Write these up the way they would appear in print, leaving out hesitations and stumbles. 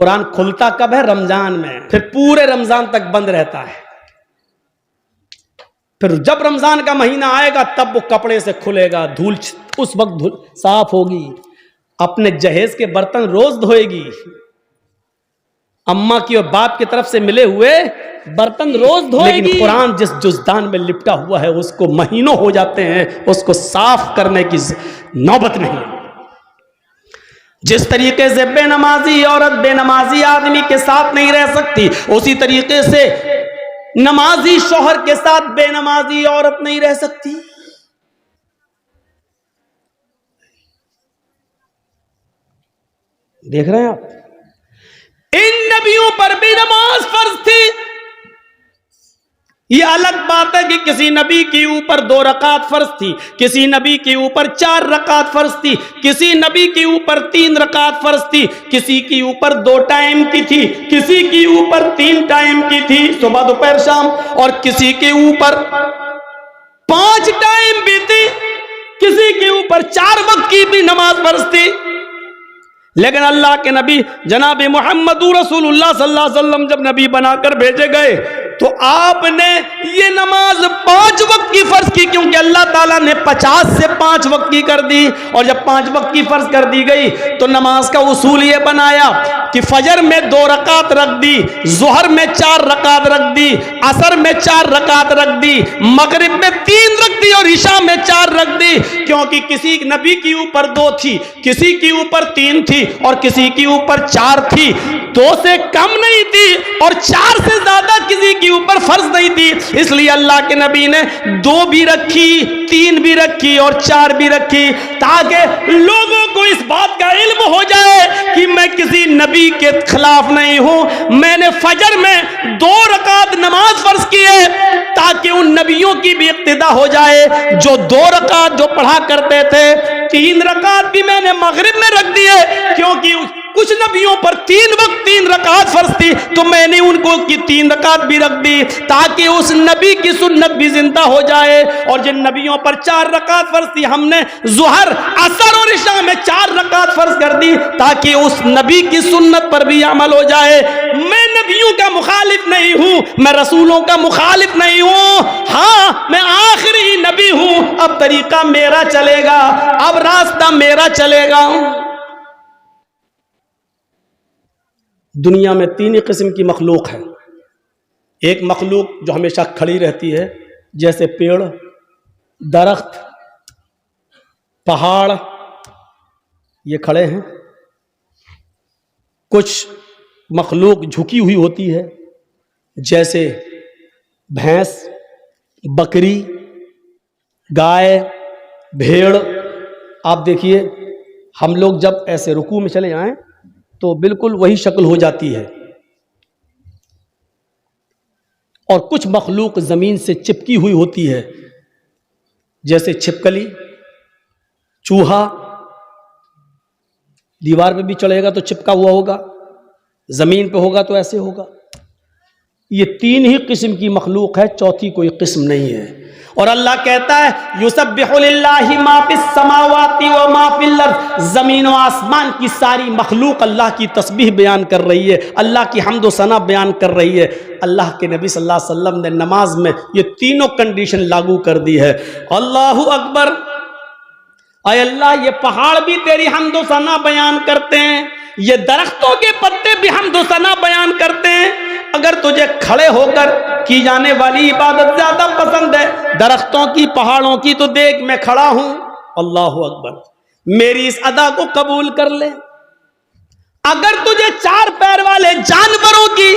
कुरान खुलता कब है? रमजान में, फिर पूरे रमजान तक बंद रहता है। फिर जब रमजान का महीना आएगा तब वो कपड़े से खुलेगा, धूल उस वक्त धूल साफ होगी, अपने जहेज के बर्तन रोज धोएगी, अम्मा की और बाप की तरफ से मिले हुए बर्तन रोज धोएगी। लेकिन कुरान जिस जुज़दान में लिपटा हुआ है उसको महीनों हो जाते हैं, उसको साफ करने की नौबत नहीं। जिस तरीके से बेनमाजी औरत बेनमाजी आदमी के साथ नहीं रह सकती, उसी तरीके से नमाजी शौहर के साथ बेनमाजी औरत नहीं रह सकती। देख रहे हैं आप, इन नबियों पर भी नमाज फर्ज थी। यह अलग बात है कि किसी नबी के ऊपर 2 रकात फर्ज थी, किसी नबी के ऊपर 4 रकात फर्ज थी, किसी नबी के ऊपर 3 रकात फर्ज थी, किसी के ऊपर 2 टाइम की थी, किसी के ऊपर 3 टाइम की थी, सुबह दोपहर शाम, और किसी के ऊपर 5 टाइम भी थी, किसी के ऊपर 4 वक्त की भी नमाज फर्ज थी। लेकिन अल्लाह के नबी जनाब मोहम्मद रसूलुल्लाह सल्लल्लाहु अलैहि वसल्लम जब नबी बनाकर भेजे गए तो आपने ये नमाज 5 वक्त की फर्ज की, क्योंकि अल्लाह ताला ने 50 से 5 वक्त की कर दी। और जब 5 वक्त की फर्ज कर दी गई तो नमाज का उसूल ये बनाया कि फजर में 2 रकात रख दी, जोहर में 4 रकात रख दी, असर में 4 रकात रख दी, मगरिब में 3 रख दी और ईशा में 4 रख दी। क्योंकि किसी नबी के ऊपर 2 थी, किसी के ऊपर 3 थी और किसी के ऊपर 4 थी। 2 से कम नहीं थी और 4 से ज्यादा किसी के ऊपर फर्ज नहीं थी। इसलिए अल्लाह के नबी ने 2 भी रखी, 3 भी रखी और 4 भी रखी, ताकि लोगों को इस बात का इल्म हो जाए कि मैं किसी नबी के खिलाफ नहीं हूं। मैंने फजर में 2 रकात नमाज फर्ज की है ताकि उन नबियों की भी इक्तिदा हो जाए जो 2 रकात जो पढ़ा करते थे। 3 रकात भी मैंने मगरिब में रख दी है, क्योंकि कुछ नबियों पर 3 वक्त 3 रकात फर्ज थी, तो मैंने उनको की 3 रकात भी रख दी ताकि उस नबी की सुन्नत भी जिंदा हो जाए। और जिन नबियों पर 4 रकात फर्ज थी हमने जोहर, असर और इशा में 4 रकात फर्ज कर दी ताकि उस नबी की सुन्नत पर भी अमल हो जाए। मैं नबियों का मुखालिफ नहीं हूं, मैं रसूलों का मुखालिफ नहीं हूं। हाँ, मैं आखिरी नबी हूं, अब तरीका मेरा चलेगा, अब रास्ता मेरा चलेगा। दुनिया में 3 ही किस्म की मखलूक है। एक मखलूक जो हमेशा खड़ी रहती है, जैसे पेड़, दरख्त, पहाड़, ये खड़े हैं। कुछ मखलूक झुकी हुई होती है, जैसे भैंस, बकरी, गाय, भेड़। आप देखिए, हम लोग जब ऐसे रुकू में चले जाएं तो बिल्कुल वही शक्ल हो जाती है। और कुछ मखलूक जमीन से चिपकी हुई होती है, जैसे छिपकली, चूहा। दीवार पे भी चढ़ेगा तो चिपका हुआ होगा, जमीन पे होगा तो ऐसे होगा। ये 3 ही किस्म की मखलूक है, चौथी कोई किस्म नहीं है। और अल्लाह कहता है युसब्बिहु लिल्लाहि मा फिस समावाति व मा फिल अर्द, जमीन और आसमान की सारी मखलूक अल्लाह की तस्बीह बयान कर रही है, अल्लाह की हम्द व सना बयान कर रही है। अल्लाह के नबी सल्लल्लाहु अलैहि वसल्लम ने नमाज में ये तीनों कंडीशन लागू कर दी है। अल्लाहु अकबर। अय अल्लाह, ये पहाड़ भी तेरी हम्द व सना बयान करते हैं, ये दरख्तों के पत्ते भी हम्द व सना बयान करते हैं। अगर तुझे खड़े होकर की जाने वाली इबादत ज्यादा पसंद है दरख्तों की, पहाड़ों की, तो देख मैं खड़ा हूं। अल्लाहु अकबर, मेरी इस अदा को कबूल कर ले। अगर तुझे 4 पैर वाले जानवरों की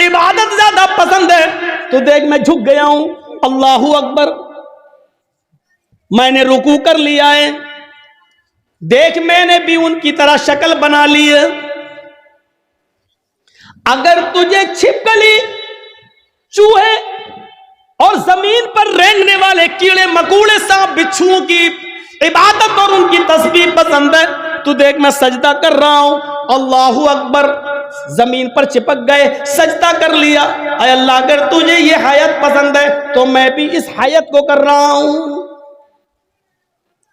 इबादत ज्यादा पसंद है तो देख मैं झुक गया हूं। अल्लाहु अकबर, मैंने रुकू कर लिया है, देख मैंने भी उनकी तरह शक्ल बना ली है। अगर तुझे छिपकली, चूहे और जमीन पर रेंगने वाले कीड़े मकोड़े, सांप, बिच्छुओं की इबादत और उनकी तस्बीह पसंद है तो देख मैं सजदा कर रहा हूं। अल्लाहु अकबर, जमीन पर चिपक गए, सजदा कर लिया। अय अल्लाह, अगर तुझे ये हयात पसंद है तो मैं भी इस हयात को कर रहा हूं।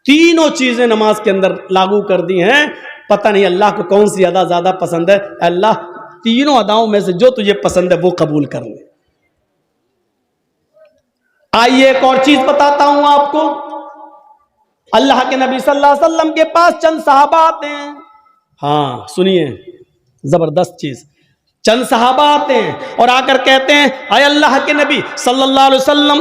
तीनों चीजें नमाज के अंदर लागू कर दी हैं। पता नहीं अल्लाह को कौन सी ज्यादा पसंद है। अल्लाह, तीनों अदाओं में से जो तुझे पसंद है वो कबूल कर ले। आइए एक और चीज बताता हूं आपको। अल्लाह के नबी सल्लल्लाहु अलैहि वसल्लम के पास चंद सहाबा आते हैं। हाँ सुनिए, जबरदस्त चीज। चंद सहाबा आते हैं और आकर कहते हैं, अय अल्लाह के नबी सल्लल्लाहु अलैहि वसल्लम,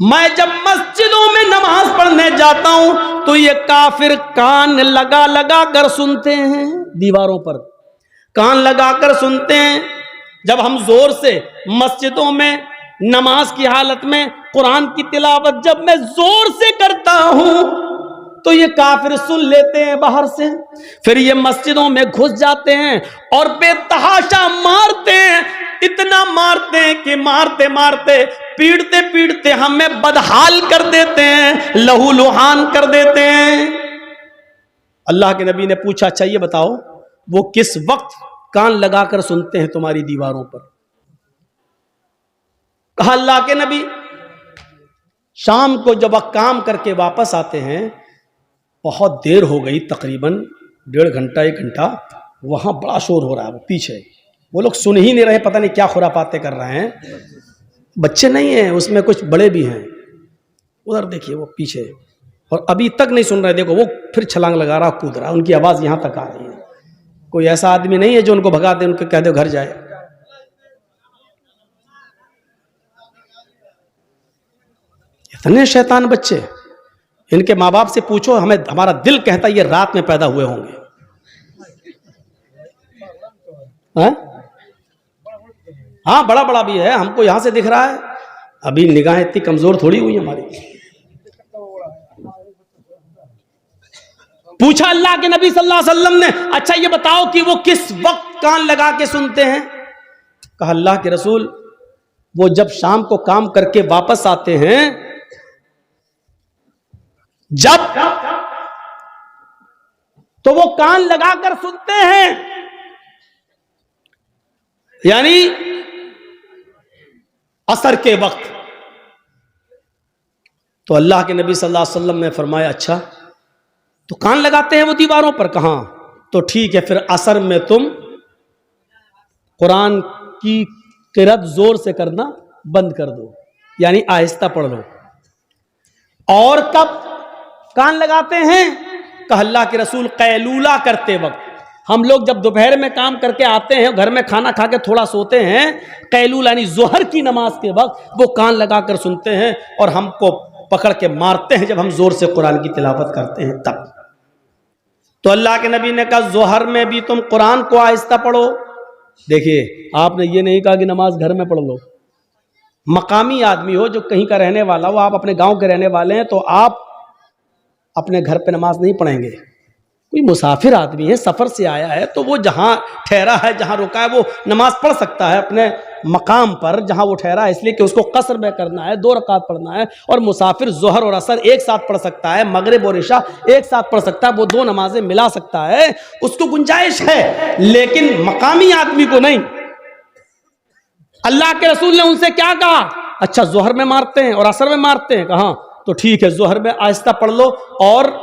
मैं जब मस्जिदों में नमाज पढ़ने जाता हूं तो ये काफिर कान लगा लगा कर सुनते हैं, दीवारों पर कान लगा कर सुनते हैं। जब हम जोर से मस्जिदों में नमाज की हालत में कुरान की तिलावत जब मैं जोर से करता हूं तो ये काफिर सुन लेते हैं बाहर से, फिर ये मस्जिदों में घुस जाते हैं और बेतहाशा मारते हैं, इतना मारते हैं कि मारते मारते पीटते पीटते हमें बदहाल कर देते हैं, लहू लुहान कर देते हैं। अल्लाह के नबी ने पूछा, अच्छा ये बताओ वो किस वक्त कान लगाकर सुनते हैं तुम्हारी दीवारों पर? कहा अल्लाह के नबी, शाम को जब वह काम करके वापस आते हैं, बहुत देर हो गई, तकरीबन 1.5 घंटा 1 घंटा, वहां बड़ा शोर हो रहा है, वो पीछे वो लोग सुन ही नहीं रहे, पता नहीं क्या खुरापाते कर रहे हैं। बच्चे नहीं हैं उसमें, कुछ बड़े भी हैं। उधर देखिए वो पीछे, और अभी तक नहीं सुन रहे। देखो वो फिर छलांग लगा रहा, कूद रहा, उनकी आवाज यहां तक आ रही है। कोई ऐसा आदमी नहीं है जो उनको भगा दे, उनको कह दो घर जाए। इतने शैतान बच्चे, इनके माँ बाप से पूछो, हमें हमारा दिल कहता ये रात में पैदा हुए होंगे। हाँ बड़ा बड़ा भी है, हमको यहां से दिख रहा है, अभी निगाहें इतनी कमजोर थोड़ी हुई हमारी। पूछा अल्लाह के नबी सल्लल्लाहु अलैहि वसल्लम ने, अच्छा ये बताओ कि वो किस वक्त कान लगा के सुनते हैं? कहा अल्लाह के रसूल, वो जब शाम को काम करके वापस आते हैं, जब तो वो कान लगाकर सुनते हैं, यानी असर के वक्त। तो अल्लाह के नबी सल्लल्लाहु अलैहि वसल्लम ने फरमाया, अच्छा तो कान लगाते हैं वो दीवारों पर? कहां? तो ठीक है, फिर असर में तुम कुरान की किरात जोर से करना बंद कर दो, यानी आहिस्ता पढ़ लो। और कब कान लगाते हैं? कहा अल्लाह के रसूल, कैलूला करते वक्त। हम लोग जब दोपहर में काम करके आते हैं, घर में खाना खा के थोड़ा सोते हैं, कैलूला यानी जोहर की नमाज के वक्त वो कान लगाकर सुनते हैं और हमको पकड़ के मारते हैं जब हम जोर से कुरान की तिलावत करते हैं तब। तो अल्लाह के नबी ने कहा जोहर में भी तुम कुरान को आहिस्ता पढ़ो। देखिए आपने ये नहीं कहा कि नमाज घर में पढ़ लो। मकामी आदमी हो, जो कहीं का रहने वाला हो, आप अपने गांव के रहने वाले हैं, तो आप अपने घर पे नमाज नहीं पढ़ेंगे। कोई मुसाफिर आदमी है, सफर से आया है, तो वो जहां ठहरा है, जहां रुका है, वो नमाज पढ़ सकता है अपने मकाम पर जहां वो ठहरा है, इसलिए कि उसको कसर में करना है, 2 रकात पढ़ना है। और मुसाफिर जोहर और असर एक साथ पढ़ सकता है, मगरिब और इशा एक साथ पढ़ सकता है, वो 2 नमाजें मिला सकता है, उसको गुंजाइश है, लेकिन मकामी आदमी को नहीं। अल्लाह के रसूल ने उनसे क्या कहा? अच्छा जोहर में मारते हैं और असर में मारते हैं? कहा तो ठीक है, जोहर में आहिस्ता पढ़ लो और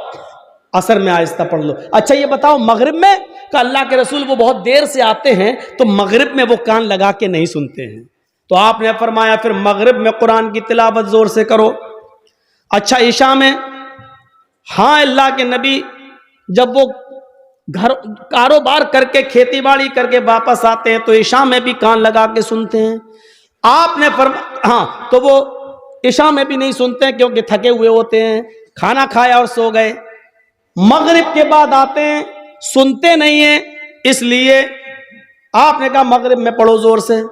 असर में आहिस्ता पढ़ लो। अच्छा ये बताओ मगरिब में? का अल्लाह के रसूल वो बहुत देर से आते हैं, तो मगरिब में वो कान लगा के नहीं सुनते हैं। तो आपने फरमाया फिर मगरिब में कुरान की तिलावत जोर से करो। अच्छा इशा में? हाँ अल्लाह के नबी जब वो घर कारोबार करके खेती बाड़ी करके वापस आते हैं तो इशा में भी कान लगा के सुनते हैं। आपने हाँ तो वो इशा में भी नहीं सुनते हैं क्योंकि थके हुए होते हैं, खाना खाया और सो गए। मगरिब के बाद आते हैं, सुनते नहीं है, इसलिए आपने कहा मगरिब में पढ़ो जोर से।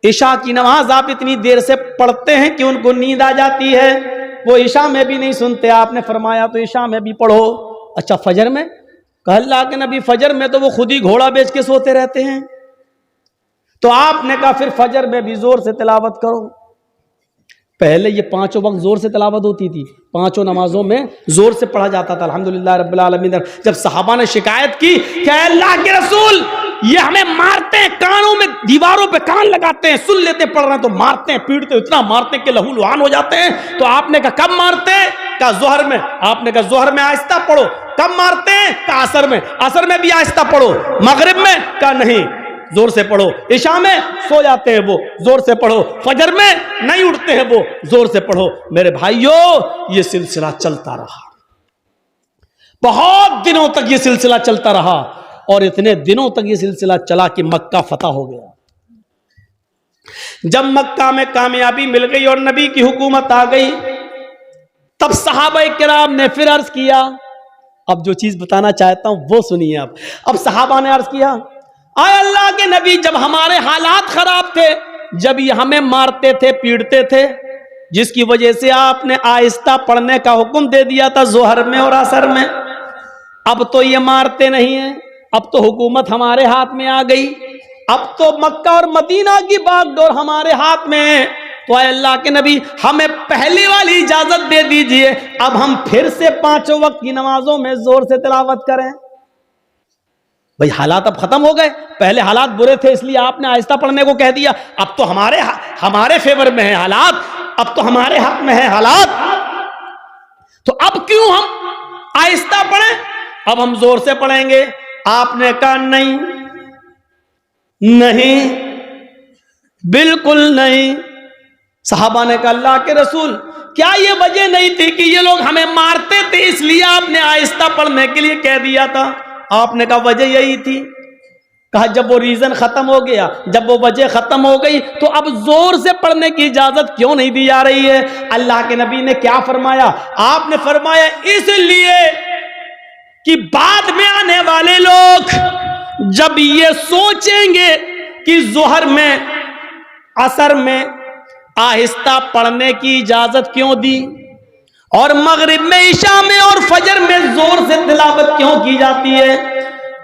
इशा की नमाज आप इतनी देर से पढ़ते हैं कि उनको नींद आ जाती है, वो इशा में भी नहीं सुनते। आपने फरमाया तो इशा में भी पढ़ो। अच्छा फजर में? कहा अल्लाह के नबी फजर में तो वो खुद ही घोड़ा बेच के सोते रहते हैं। तो आपने कहा फिर फजर में भी जोर से तिलावत करो। पहले ये 5 वक्त जोर से तिलावत होती थी, 5 नमाजों में जोर से पढ़ा जाता था अल्हम्दुलिल्लाह रब्बिल आलमीन। जब सहाबा ने शिकायत की कि अल्लाह के रसूल ये हमें मारते हैं, कानों में दीवारों पे कान लगाते हैं, सुन लेते पढ़ रहे हैं तो मारते हैं, पीटते इतना मारते हैं कि लहू लुहान हो जाते हैं। तो आपने कहा कब मारते हैं? कहा जोहर में। आपने कहा जोहर में आहिस्ता पढ़ो। कब मारते हैं? कहा असर में। असर में भी आहिस्ता पढ़ो। मगरिब में? कहा नहीं, जोर से पढ़ो। इशा में सो जाते हैं वो, जोर से पढ़ो। फजर में नहीं उठते हैं वो, जोर से पढ़ो। मेरे भाइयों, ये सिलसिला चलता रहा, बहुत दिनों तक ये सिलसिला चलता रहा, और इतने दिनों तक ये सिलसिला चला कि मक्का फतह हो गया। जब मक्का में कामयाबी मिल गई और नबी की हुकूमत आ गई, तब सहाबा किराम ने फिर अर्ज किया। अब जो चीज बताना चाहता हूं वो सुनिए। अब सहाबा ने अर्ज किया, आए अल्लाह के नबी, जब हमारे हालात खराब थे, जब ये हमें मारते थे, पीटते थे, जिसकी वजह से आपने आहिस्ता पढ़ने का हुक्म दे दिया था जोहर में और असर में, अब तो ये मारते नहीं है, अब तो हुकूमत हमारे हाथ में आ गई, अब तो मक्का और मदीना की बागडोर हमारे हाथ में है, तो अल्लाह के नबी हमें पहले वाली इजाजत दे दीजिए, अब हम फिर से 5 वक्त की नमाजों में जोर से तिलावत करें। भाई हालात अब खत्म हो गए, पहले हालात बुरे थे इसलिए आपने आहिस्ता पढ़ने को कह दिया, अब तो हमारे फेवर में है हालात, अब तो हमारे हक में है हालात, तो अब क्यों हम आहिस्ता पढ़ें, अब हम जोर से पढ़ेंगे। आपने कहा नहीं, नहीं, बिल्कुल नहीं। सहाबा ने कहा, अल्लाह के रसूल, क्या ये वजह नहीं थी कि ये लोग हमें मारते थे इसलिए आपने आहिस्ता पढ़ने के लिए कह दिया था? आपने कहा वजह यही थी। कहा जब वो रीजन खत्म हो गया, जब वो वजह खत्म हो गई, तो अब जोर से पढ़ने की इजाजत क्यों नहीं दी जा रही है? अल्लाह के नबी ने क्या फरमाया? आपने फरमाया इसलिए कि बाद में आने वाले लोग जब ये सोचेंगे कि जोहर में, असर में आहिस्ता पढ़ने की इजाजत क्यों दी, और मगरिब में, इशा में और फजर में जोर से तिलावत क्यों की जाती है,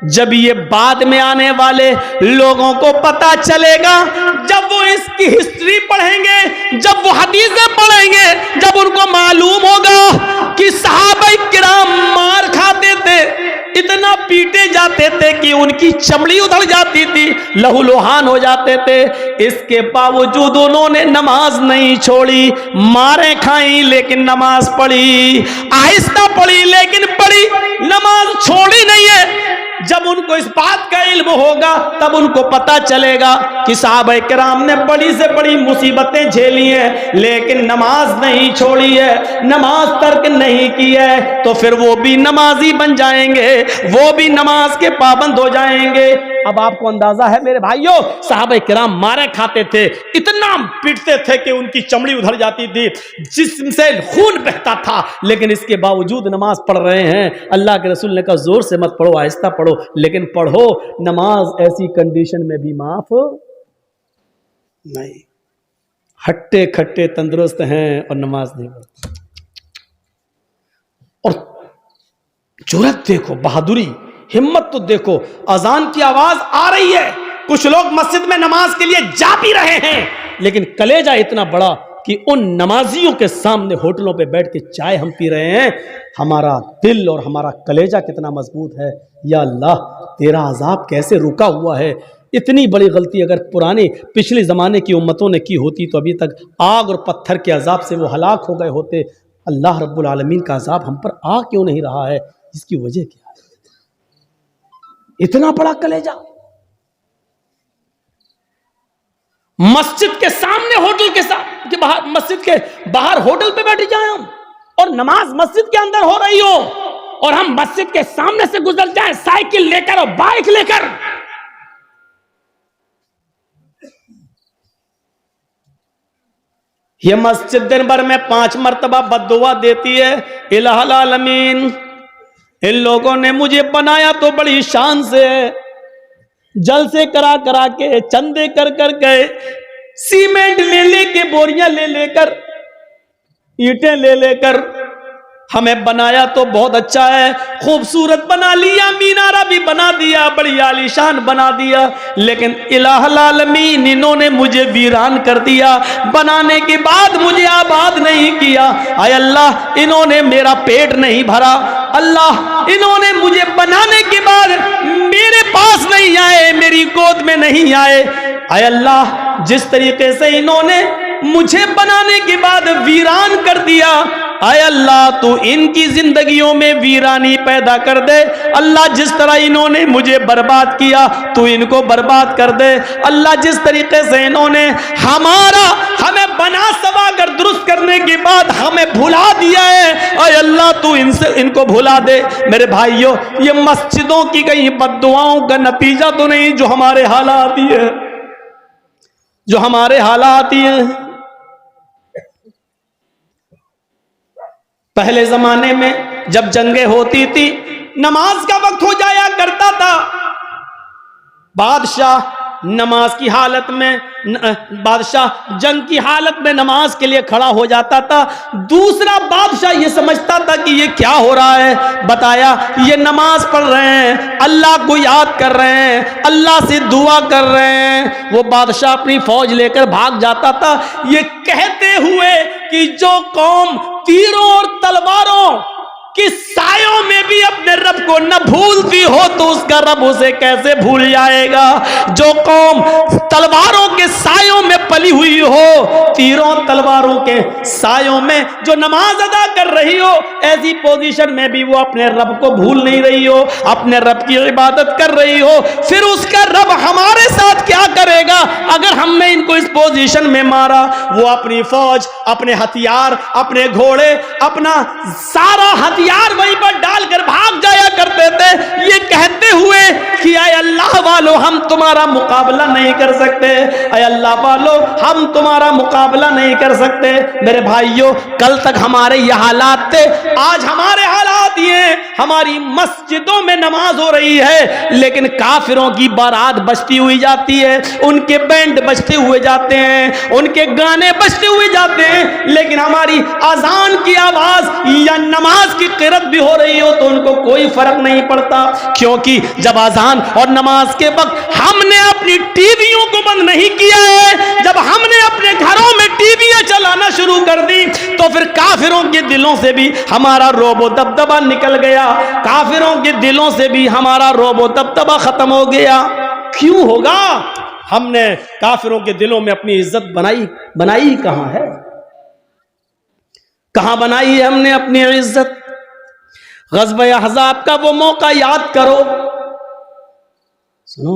जब ये बाद में आने वाले लोगों को पता चलेगा, जब वो इसकी हिस्ट्री पढ़ेंगे, जब वो हदीसें पढ़ेंगे, जब उनको मालूम होगा कि सहाबा किराम मार खाते थे, इतना पीटे जाते थे कि उनकी चमड़ी उधड़ जाती थी, लहूलुहान हो जाते थे, इसके बावजूद उन्होंने नमाज नहीं छोड़ी, मारें खाई लेकिन नमाज पढ़ी, आहिस्ता पढ़ी लेकिन पढ़ी, नमाज छोड़ी नहीं है। जब उनको इस बात का इल्म होगा तब उनको पता चलेगा कि साहबा किराम ने बड़ी से बड़ी मुसीबतें झेली हैं लेकिन नमाज नहीं छोड़ी है, नमाज तर्क नहीं की है, तो फिर वो भी नमाजी बन जाएंगे, वो भी नमाज के पाबंद हो जाएंगे। अब आपको अंदाजा है मेरे भाइयों, साहबा किराम मारे खाते थे, इतना पीटते थे कि उनकी चमड़ी उधड़ जाती थी, जिस्म से खून बहता था, लेकिन इसके बावजूद नमाज पढ़ रहे हैं। अल्लाह के रसूल ने कहा जोर से मत पढ़ो, आहिस्ता पढ़ो, लेकिन पढ़ो। नमाज ऐसी कंडीशन में भी माफ नहीं। हट्टे खट्टे तंदुरुस्त हैं और नमाज नहीं पढ़ते। और जुर्रत देखो, बहादुरी, हिम्मत तो देखो। अजान की आवाज आ रही है, कुछ लोग मस्जिद में नमाज के लिए जा भी रहे हैं, लेकिन कलेजा इतना बड़ा कि उन नमाजियों के सामने होटलों पे बैठ के चाय हम पी रहे हैं। हमारा दिल और हमारा कलेजा कितना मजबूत है। या अल्लाह, तेरा अजाब कैसे रुका हुआ है। इतनी बड़ी गलती अगर पुराने पिछले ज़माने की उम्मतों ने की होती तो अभी तक आग और पत्थर के अजाब से वो हलाक हो गए होते। अल्लाह रब्बुल आलमीन का अजाब हम पर आ क्यों नहीं रहा है? इसकी वजह क्या है? इतना बड़ा कलेजा। मस्जिद के सामने होटल के बाहर, मस्जिद के बाहर होटल पे बैठ जाए हम, और नमाज मस्जिद के अंदर हो रही हो, और हम मस्जिद के सामने से गुजर जाएं साइकिल लेकर और बाइक लेकर। ये मस्जिद दिन भर में 5 मरतबा बद्दुआ देती है, इलाहुल आलमीन इन लोगों ने मुझे बनाया तो बड़ी शान से, जल से करा करा के, चंदे कर कर गए, सीमेंट ले लेके, बोरियां ले लेकर, ईंटें ले लेकर हमें बनाया तो बहुत अच्छा है, खूबसूरत बना लिया, मीनारा भी बना दिया, बड़ी आलीशान बना दिया, लेकिन इलाहुल आलमीन इन्होंने मुझे वीरान कर दिया। बनाने के बाद मुझे आबाद नहीं किया। आय अल्लाह, इन्होंने मेरा पेट नहीं भरा। अल्लाह, इन्होंने मुझे बनाने के बाद मेरे पास नहीं आए, मेरी गोद में नहीं आए। आय अल्लाह, जिस तरीके से इन्होंने मुझे बनाने के बाद वीरान कर दिया, आय अल्लाह तू इनकी जिंदगियों में वीरानी पैदा कर दे। अल्लाह जिस तरह इन्होंने मुझे बर्बाद किया तू इनको बर्बाद कर दे। अल्लाह जिस तरीके से इन्होंने हमें बना सवा कर दुरुस्त करने के बाद हमें भुला दिया है, आय अल्लाह तू इनको भुला दे। मेरे भाइयों, ये मस्जिदों की कहीं बद्दुआओं का नतीजा तो नहीं जो हमारे हालात ही है, जो हमारे हालात ही हैं। पहले जमाने में जब जंगें होती थी, नमाज का वक्त हो जाया करता था, बादशाह नमाज की हालत में बादशाह जंग की हालत में नमाज के लिए खड़ा हो जाता था। दूसरा बादशाह ये समझता था कि ये क्या हो रहा है, बताया ये नमाज पढ़ रहे हैं, अल्लाह को याद कर रहे हैं, अल्लाह से दुआ कर रहे हैं। वो बादशाह अपनी फौज लेकर भाग जाता था, ये कहते हुए कि जो कौम तीरों और तलवारों कि सायों में भी अपने रब को न भूलती हो तो उसका रब उसे कैसे भूल जाएगा। जो कौम तलवारों के सायों में पली हुई हो, तीरों तलवारों के सायों में जो नमाज अदा कर रही हो, ऐसी पोजीशन में भी वो अपने रब को भूल नहीं रही हो, अपने रब की इबादत कर रही हो, फिर उसका रब हमारे साथ क्या करेगा अगर हमने इनको इस पोजीशन में मारा। वो अपनी फौज, अपने हथियार, अपने घोड़े, अपना सारा हथियार वहीं पर डालकर भाग जाया करते थे, ये कहते हुए कि आय अल्लाह वालों हम तुम्हारा मुकाबला नहीं कर सकते, आय अल्लाह वालों हम तुम्हारा मुकाबला नहीं कर सकते। मेरे भाइयों, कल तक हमारे ये हालात थे, आज हमारे हालात ये, हमारी मस्जिदों में नमाज हो रही है लेकिन काफिरों की बारात बजती हुई जाती है, उनके बैंड बजते हुए जाते हैं, उनके गाने बजते हुए जाते हैं, लेकिन हमारी अजान की आवाज या नमाज की क़िरात भी हो रही हो तो उनको कोई फर्क नहीं पड़ता। क्योंकि जब अजान और नमाज के वक्त हमने अपनी टीवियों को बंद नहीं किया है, जब हमने अपने घरों में टीवियां चलाना शुरू कर दी तो फिर काफिरों के दिलों से भी हमारा रोबो दबदबा निकल गया, काफिरों के दिलों से भी हमारा रोबो दबदबा खत्म हो गया। क्यों होगा? हमने काफिरों के दिलों में अपनी इज्जत बनाई कहां है? कहां बनाई है हमने अपनी इज्जत? ग़ज़वा अहज़ाब का वो मौका याद करो। सुनो,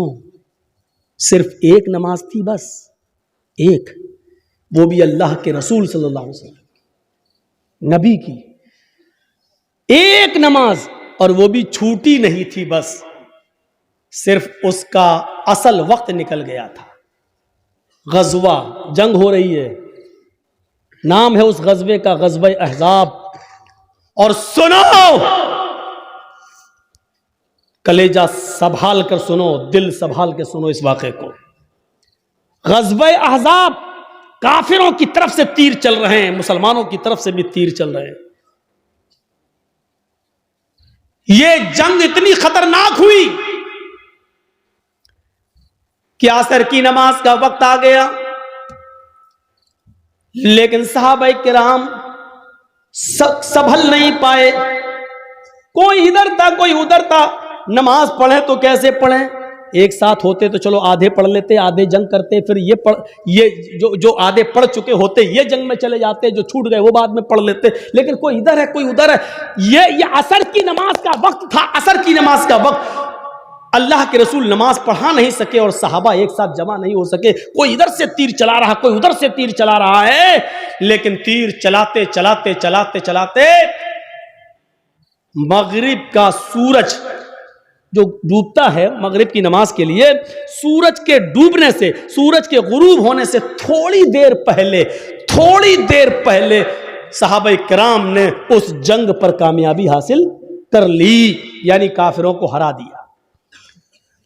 सिर्फ एक नमाज थी, बस एक, वो भी अल्लाह के रसूल सल्लल्लाहु अलैहि वसल्लम नबी की एक नमाज, और वो भी छूटी नहीं थी, बस सिर्फ उसका असल वक्त निकल गया था। ग़ज़वा, जंग हो रही है, नाम है उस ग़ज़वे का ग़ज़वा अहज़ाब। और सुनो, कलेजा संभाल कर सुनो, दिल संभाल के सुनो इस वाक़े को। ग़ज़वा अहज़ाब, काफिरों की तरफ से तीर चल रहे हैं, मुसलमानों की तरफ से भी तीर चल रहे हैं। ये जंग इतनी खतरनाक हुई कि असर की नमाज का वक्त आ गया, लेकिन सहाबाए किराम संभल नहीं पाए, कोई इधर था कोई उधर था। नमाज पढ़े तो कैसे पढ़ें? एक साथ होते तो चलो आधे पढ़ लेते, आधे जंग करते, फिर ये जो आधे पढ़ चुके होते ये जंग में चले जाते, जो छूट गए वो बाद में पढ़ लेते। लेकिन कोई इधर है कोई उधर है। ये असर की नमाज का वक्त था, असर की नमाज का वक्त। अल्लाह के रसूल नमाज पढ़ा नहीं सके और सहाबा एक साथ जमा नहीं हो सके। कोई इधर से तीर चला रहा, कोई उधर से तीर चला रहा है, लेकिन तीर चलाते चलाते चलाते चलाते मगरिब का सूरज जो डूबता है, मगरिब की नमाज के लिए सूरज के डूबने से, सूरज के गुरूब होने से थोड़ी देर पहले सहाबा किराम ने उस जंग पर कामयाबी हासिल कर ली, यानी काफिरों को हरा दिया।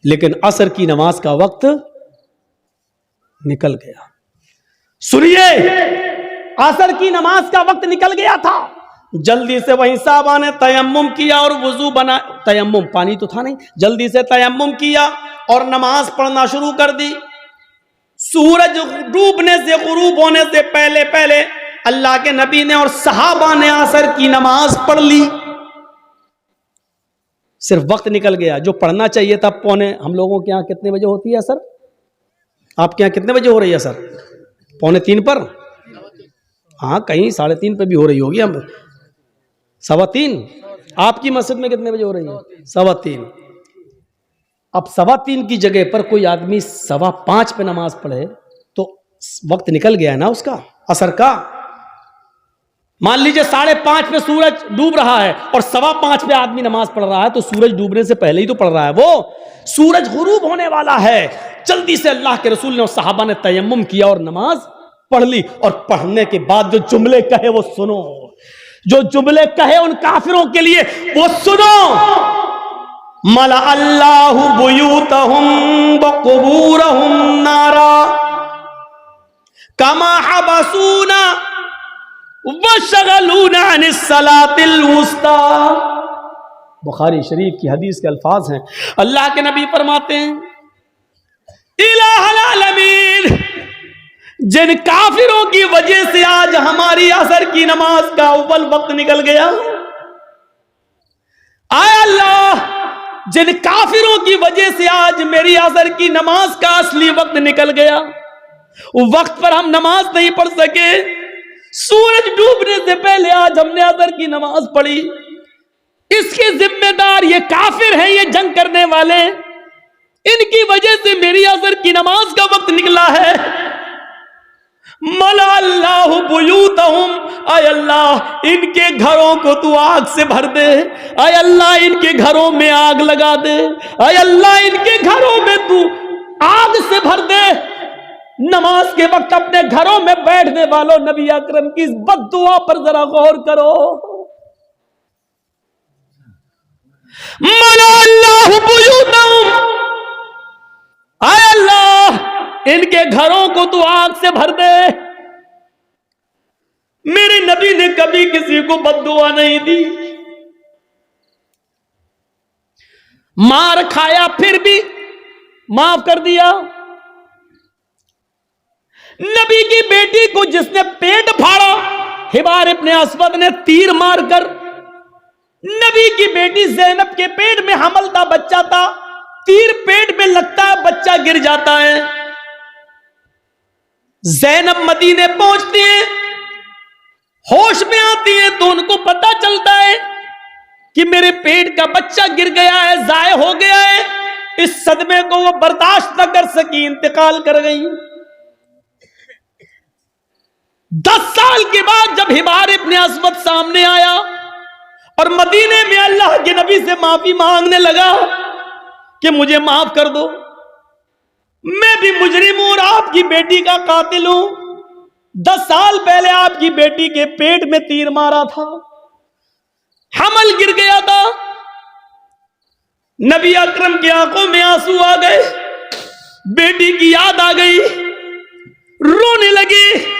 लेकिन असर की नमाज का वक्त निकल गया। सुनिए, असर की नमाज का वक्त निकल गया था। जल्दी से वहीं साहबा ने तयम्मुम किया और वुजू बना, तयम्मुम पानी तो था नहीं, जल्दी से तयम्मुम किया और नमाज पढ़ना शुरू कर दी। सूरज डूबने से, गुरूब होने से पहले पहले अल्लाह के नबी ने और सहाबा ने असर की नमाज पढ़ ली। सिर्फ वक्त निकल गया, जो पढ़ना चाहिए था पौने, हम लोगों के यहाँ कितने बजे होती है असर? आपके यहाँ कितने बजे हो रही है असर? 2:45 पर? हाँ, कहीं 3:30 पे भी हो रही होगी। हम 3:15। आपकी मस्जिद में कितने बजे हो रही है? 3:15। अब 3:15 की जगह पर कोई आदमी 5:15 पे नमाज पढ़े तो वक्त निकल गया है ना उसका असर का। मान लीजिए 5:30 पे सूरज डूब रहा है और 5:15 पे आदमी नमाज पढ़ रहा है, तो सूरज डूबने से पहले ही तो पढ़ रहा है वो। सूरज गुरूब होने वाला है, जल्दी से अल्लाह के रसूल ने और सहाबा ने तयम्मुम किया और नमाज पढ़ ली। और पढ़ने के बाद जो जुमले कहे वो सुनो, जो जुमले कहे उन काफिरों के लिए वो सुनो। मला अल्लाहु बुयूतहुम व कुबूरहुम नारा कमा हबसूना वशगलूना अनिस सलातिल वुस्ता। बुखारी शरीफ की हदीस के अल्फाज हैं। अल्लाह के नबी फरमाते हैं इलाहुल आलमीन, जिन काफिरों की वजह से आज हमारी असर की नमाज का अव्वल वक्त निकल गया, आय अल्लाह, जिन काफिरों की वजह से आज मेरी असर की नमाज का असली वक्त निकल गया, वक्त पर हम नमाज नहीं पढ़ सके, सूरज डूबने से पहले आज हमने असर की नमाज पढ़ी, इसके जिम्मेदार ये काफिर हैं, ये जंग करने वाले, इनकी वजह से मेरी असर की नमाज का वक्त निकला है। मला अल्लाहु बुयूतहुम, आय अल्लाह इनके घरों को तू आग से भर दे, आय अल्लाह इनके घरों में आग लगा दे, आय अल्लाह इनके घरों में तू आग से भर दे। नमाज के वक्त अपने घरों में बैठने वालों, नबी अकरम की इस बद्दुआ पर जरा गौर करो। मला अल्लाहु बुयूतहुम, आय अल्लाह इनके घरों को तू आग से भर दे। मेरे नबी ने कभी किसी को बद्दुआ नहीं दी, मार खाया फिर भी माफ कर दिया। नबी की बेटी को जिसने पेट फाड़ा, हिबार इब्ने अस्वद ने तीर मारकर, नबी की बेटी ज़ैनब के पेट में हमल था, बच्चा था, तीर पेट में लगता है, बच्चा गिर जाता है। ज़ैनब मदीने पहुंचती है, होश में आती है तो उनको पता चलता है कि मेरे पेट का बच्चा गिर गया है, जाया हो गया है। इस सदमे को वो बर्दाश्त न कर सकी, इंतकाल कर गई। 10 साल के बाद जब हिबार इब्ने अस्वद सामने आया और मदीने में अल्लाह के नबी से माफी मांगने लगा कि मुझे माफ कर दो, मैं भी मुजरिम हूं और आपकी बेटी का कातिल हूं। 10 साल पहले आपकी बेटी के पेट में तीर मारा था, हमल गिर गया था। नबी अकरम की आंखों में आंसू आ गए, बेटी की याद आ गई, रोने लगी।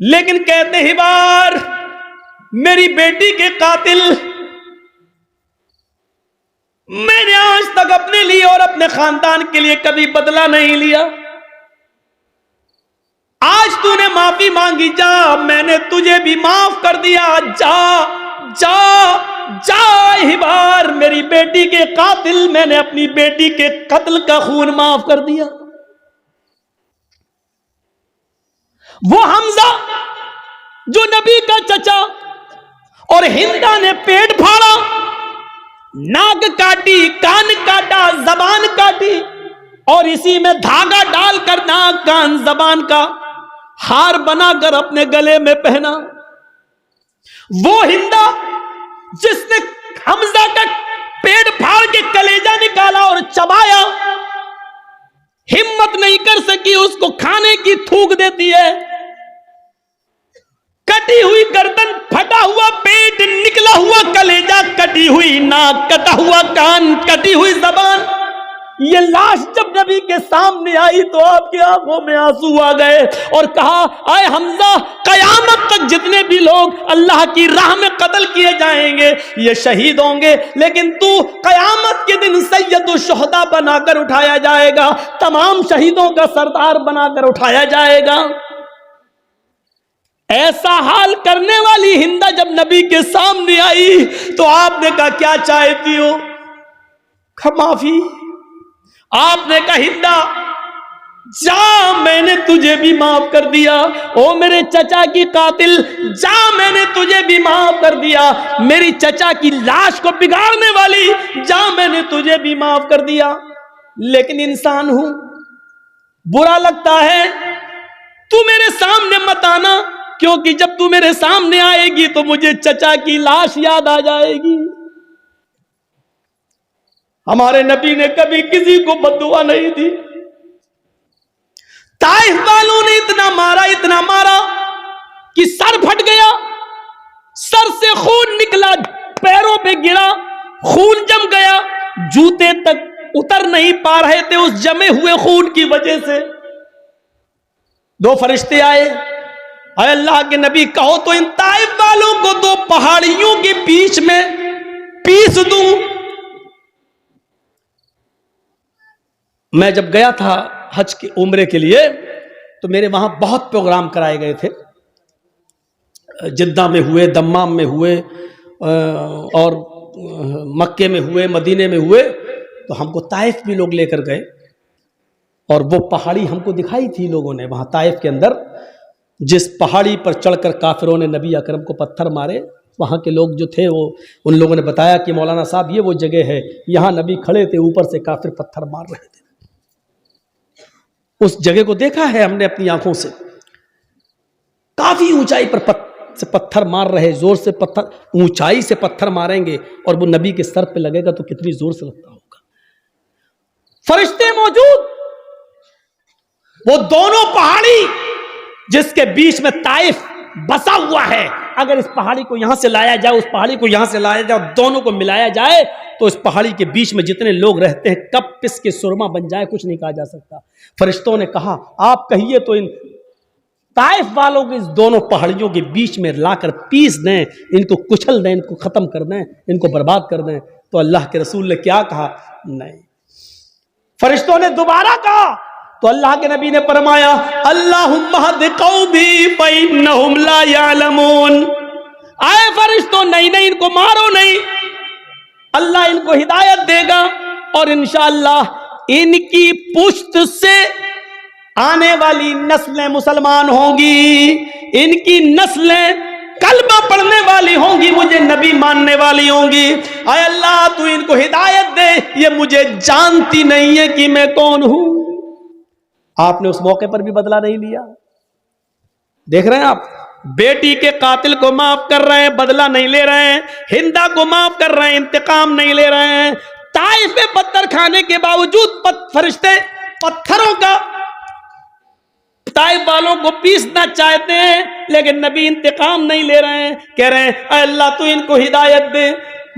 लेकिन कहते हिबार, मेरी बेटी के कातिल, मैंने आज तक अपने लिए और अपने खानदान के लिए कभी बदला नहीं लिया। आज तूने माफी मांगी, जा, मैंने तुझे भी माफ कर दिया, जा जा जा हिबार, मेरी बेटी के कातिल, मैंने अपनी बेटी के कत्ल का खून माफ कर दिया। वो हमजा जो नबी का चचा और हिंदा ने पेट फाड़ा, नाक काटी, कान काटा, जबान काटी और इसी में धागा डालकर नाक, कान, जबान का हार बनाकर अपने गले में पहना। वो हिंदा जिसने हमजा का पेट फाड़ के कलेजा निकाला और चबाया, हिम्मत नहीं कर सकी उसको खाने की, थूक देती है। कटी हुई गर्दन, फटा हुआ पेट, निकला हुआ कलेजा, कटी हुई नाक, कटा हुआ कान, कटी हुई जबान। ये लाश जब नबी के सामने आई तो आपकी आंखों में आंसू आ गए और कहा, आए हमजा, कयामत तक जितने भी लोग अल्लाह की राह में कत्ल किए जाएंगे ये शहीद होंगे, लेकिन तू कयामत के दिन सैयदुल शुहदा बनाकर उठाया जाएगा, तमाम शहीदों का सरदार बनाकर उठाया जाएगा। ऐसा हाल करने वाली हिंदा जब नबी के सामने आई तो आपने कहा, क्या चाहती हो? माफी। आपने कहा, हिंदा जा, मैंने तुझे भी माफ कर दिया। ओ मेरे चचा की कातिल, जा, मैंने तुझे भी माफ कर दिया। मेरी चचा की लाश को बिगाड़ने वाली, जा, मैंने तुझे भी माफ कर दिया। लेकिन इंसान हूं, बुरा लगता है, तू मेरे सामने मत आना, क्योंकि जब तू मेरे सामने आएगी तो मुझे चचा की लाश याद आ जाएगी। हमारे नबी ने कभी किसी को बद्दुआ नहीं दी। ताइफ वालों ने इतना मारा कि सर फट गया, सर से खून निकला, पैरों पे गिरा, खून जम गया, जूते तक उतर नहीं पा रहे थे उस जमे हुए खून की वजह से। दो फरिश्ते आए, अरे अल्लाह के नबी, कहो तो इन ताइफ वालों को दो पहाड़ियों के बीच में पीस दूं। मैं जब गया था हज के उम्रे के लिए तो मेरे वहां बहुत प्रोग्राम कराए गए थे। जिद्दा में हुए, दम्माम में हुए और मक्के में हुए, मदीने में हुए। तो हमको ताइफ भी लोग लेकर गए और वो पहाड़ी हमको दिखाई थी लोगों ने वहां ताइफ के अंदर, जिस पहाड़ी पर चढ़कर काफिरों ने नबी अकरम को पत्थर मारे। वहाँ के लोग जो थे वो, उन लोगों ने बताया कि मौलाना साहब ये वो जगह है, यहाँ नबी खड़े थे, ऊपर से काफिर पत्थर मार रहे थे। उस जगह को देखा है हमने अपनी आंखों से। काफी ऊंचाई पर पत्थर मार रहे, जोर से पत्थर, ऊंचाई से पत्थर मारेंगे और वो नबी के सर पे लगेगा तो कितनी जोर से लगता होगा। फरिश्ते मौजूद, वो दोनों पहाड़ी जिसके बीच में ताइफ बसा हुआ है, अगर इस पहाड़ी को यहां से लाया जाए, उस पहाड़ी को यहां से लाया जाए, दोनों को मिलाया जाए तो इस पहाड़ी के बीच में जितने लोग रहते हैं कब पिस के सुरमा बन जाए, कुछ नहीं कहा जा सकता। फरिश्तों ने कहा, आप कहिए तो इन ताइफ वालों को इस दोनों पहाड़ियों के बीच में लाकर पीस दें, इनको कुचल दें, इनको खत्म कर दें, इनको बर्बाद कर दें। तो अल्लाह के रसूल ने क्या कहा? नहीं। फरिश्तों ने दोबारा कहा तो अल्लाह के नबी ने फरमाया, अल्लाहुम्मा हद कौमी फइन्नहुम ला यअलमून। आए फरिश्तों, नहीं नहीं, इनको मारो नहीं, अल्लाह इनको हिदायत देगा और इंशाअल्लाह इनकी पुश्त से आने वाली नस्लें मुसलमान होंगी, इनकी नस्लें कलमा पढ़ने वाली होंगी, मुझे नबी मानने वाली होंगी। आए अल्लाह तू इनको हिदायत दे, ये मुझे जानती नहीं है कि मैं कौन हूं। आपने उस मौके पर भी बदला नहीं लिया। देख रहे हैं आप, बेटी के कातिल को माफ कर रहे हैं, बदला नहीं ले रहे हैं। हिंदा को माफ कर रहे हैं, इंतकाम नहीं ले रहे हैं। ताइफ में पत्थर खाने के बावजूद फरिश्ते पत्थरों का ताइफ वालों को पीसना चाहते हैं, लेकिन नबी इंतकाम नहीं ले रहे हैं। कह रहे हैं, अल्लाह तू इनको हिदायत दे।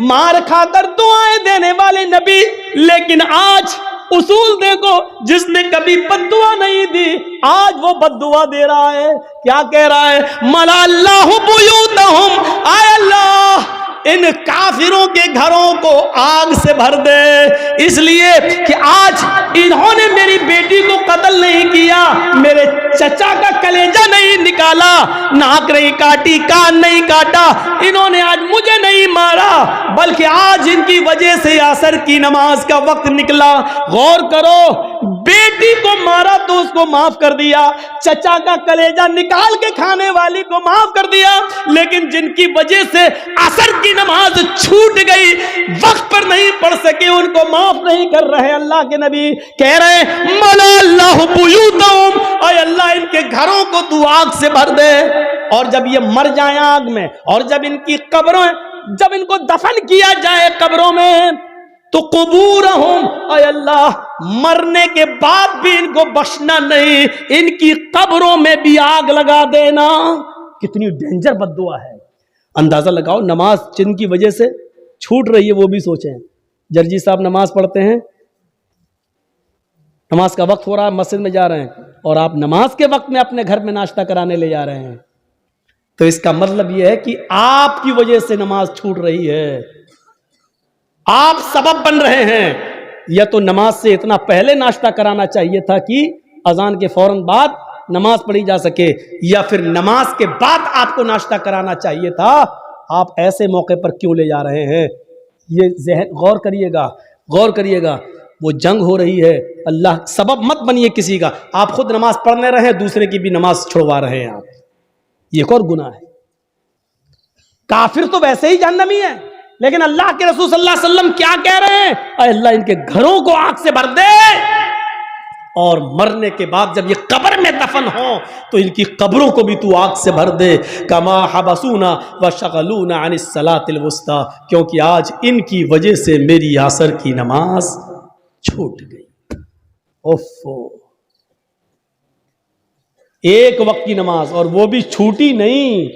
मार खाकर दुआएं देने वाले नबी, लेकिन आज उसूल देखो, जिसने कभी बद्दुआ नहीं दी आज वो बद्दुआ दे रहा है। क्या कह रहा है? मला अल्लाहु बुयूतहुम, आय अल्लाह इन काफिरों के घरों को आग से भर दे, इसलिए कि आज इन्होंने मेरी बेटी को कत्ल नहीं किया, मेरे चचा का कलेजा नहीं निकाला, नाक नहीं काटी, कान नहीं काटा, इन्होंने आज मुझे नहीं मारा, बल्कि आज इनकी वजह से असर की नमाज का वक्त निकला। गौर करो, बेटी को मारा तो उसको माफ कर दिया, चचा का कलेजा निकाल के खाने वाली को माफ कर दिया, लेकिन जिनकी वजह से असर की नमाज छूट गई, वक्त पर नहीं पढ़ सके, उनको माफ नहीं कर रहे। अल्लाह के नबी कह रहे, मला अल्लाहु बुयूतहुम, ऐ अल्लाह इनके घरों को तू आग से भर दे। और जब ये मर जाए आग में, और जब इनकी कब्रों, जब इनको दफन किया जाए कब्रों में, तो कुबूरहुम, ऐ अल्लाह मरने के बाद भी इनको बख्शना नहीं, इनकी कब्रों में भी आग लगा देना। कितनी डेंजर बद्दुआ है। अंदाजा लगाओ, नमाज जिनकी वजह से छूट रही है वो भी सोचें। जर्जी साहब नमाज पढ़ते हैं, नमाज का वक्त हो रहा है, मस्जिद में जा रहे हैं, और आप नमाज के वक्त में अपने घर में नाश्ता कराने ले जा रहे हैं, तो इसका मतलब यह है कि आपकी वजह से नमाज छूट रही है, आप सबब बन रहे हैं। या तो नमाज से इतना पहले नाश्ता कराना चाहिए था कि अजान के फौरन बाद नमाज पढ़ी जा सके, या फिर नमाज के बाद आपको नाश्ता कराना चाहिए था। आप ऐसे मौके पर क्यों ले जा रहे हैं? ये जहन गौर करिएगा, गौर करिएगा। वो जंग हो रही है, अल्लाह सबब मत बनिए किसी का। आप खुद नमाज पढ़ने रहे, दूसरे की भी नमाज छुड़वा रहे हैं आप, ये एक और गुनाह है। काफिर तो वैसे ही जहन्नमी है, लेकिन अल्लाह के रसूल सल्लल्लाहु अलैहि वसल्लम क्या कह रहे हैं? अल्लाह इनके घरों को आग से भर दे, और मरने के बाद जब ये कब्र में दफन हो तो इनकी कब्रों को भी तू आग से भर दे। कमा हबसूना व शगलूना अनिस सलातिल वुस्ता, क्योंकि आज इनकी वजह से मेरी असर की नमाज छूट गई। ओफो, एक वक्त की नमाज, और वो भी छूटी नहीं,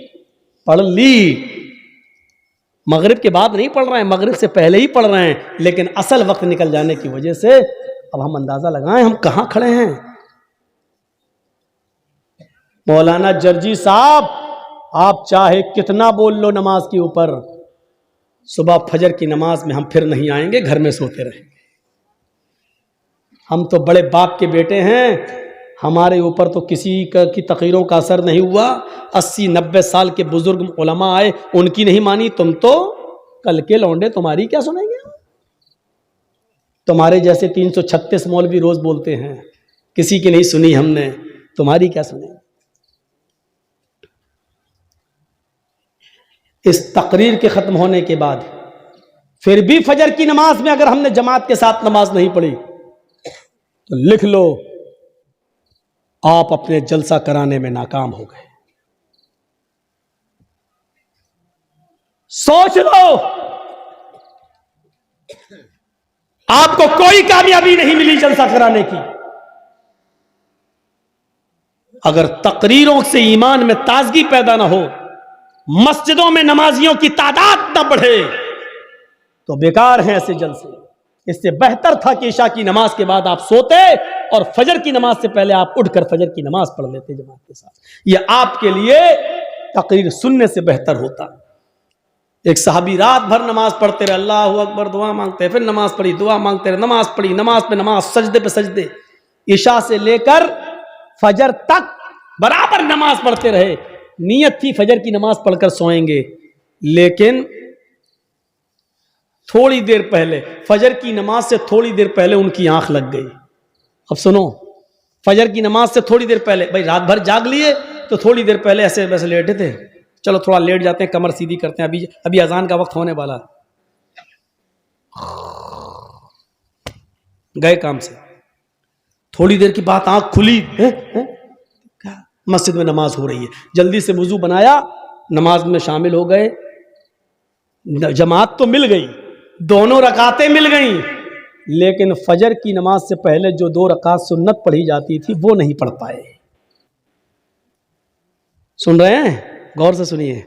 पढ़ ली। मगरिब के बाद नहीं पढ़ रहे हैं, मगरिब से पहले ही पढ़ रहे हैं, लेकिन असल वक्त निकल जाने की वजह से अब हम अंदाजा लगाएं हम कहां खड़े हैं। मौलाना जर्जी साहब, आप चाहे कितना बोल लो नमाज के ऊपर, सुबह फजर की नमाज में हम फिर नहीं आएंगे, घर में सोते रहेंगे। हम तो बड़े बाप के बेटे हैं, हमारे ऊपर तो किसी की तकरीरों का असर नहीं हुआ। 80-90 साल के बुजुर्ग उलमा आए, उनकी नहीं मानी, तुम तो कल के लौंडे, तुम्हारी क्या सुनेंगे? तुम्हारे जैसे 336 मौलवी रोज बोलते हैं, किसी की नहीं सुनी हमने, तुम्हारी क्या सुनेंगे? इस तकरीर के खत्म होने के बाद फिर भी फजर की नमाज में अगर हमने जमात के साथ नमाज नहीं पढ़ी तो लिख लो, आप अपने जलसा कराने में नाकाम हो गए। सोच लो, आपको कोई कामयाबी नहीं मिली जलसा कराने की। अगर तकरीरों से ईमान में ताजगी पैदा ना हो, मस्जिदों में नमाजियों की तादाद न बढ़े, तो बेकार हैं ऐसे जलसे। इससे बेहतर था कि इशा की नमाज के बाद आप सोते और फजर की नमाज से पहले आप उठकर फजर की नमाज पढ़ लेते जमात के साथ। यह आपके लिए तकरीर सुनने से बेहतर होता। एक साहबी रात भर नमाज पढ़ते रहे, अल्लाह अकबर, दुआ मांगते, फिर नमाज पढ़ी, दुआ मांगते रहे, नमाज पढ़ी, नमाज पे नमाज, सजदे पे सजदे, इशा से लेकर फजर तक बराबर नमाज पढ़ते रहे। नियत थी फजर की नमाज पढ़कर सोएंगे, लेकिन थोड़ी देर पहले, फजर की नमाज से थोड़ी देर पहले उनकी आंख लग गई। अब सुनो, फजर की नमाज से थोड़ी देर पहले, भाई रात भर जाग लिए तो थोड़ी देर पहले ऐसे वैसे लेटे थे, चलो थोड़ा लेट जाते हैं, कमर सीधी करते हैं, अभी अजान का वक्त होने वाला, गए काम से। थोड़ी देर की बात, आंख खुली, मस्जिद में नमाज हो रही है, जल्दी से वुजू बनाया, नमाज में शामिल हो गए। जमात तो मिल गई, दोनों रकातें मिल गई, लेकिन फजर की नमाज से पहले जो 2 रकात सुन्नत पढ़ी जाती थी वो नहीं पढ़ पाए। सुन रहे हैं? गौर से सुनिए,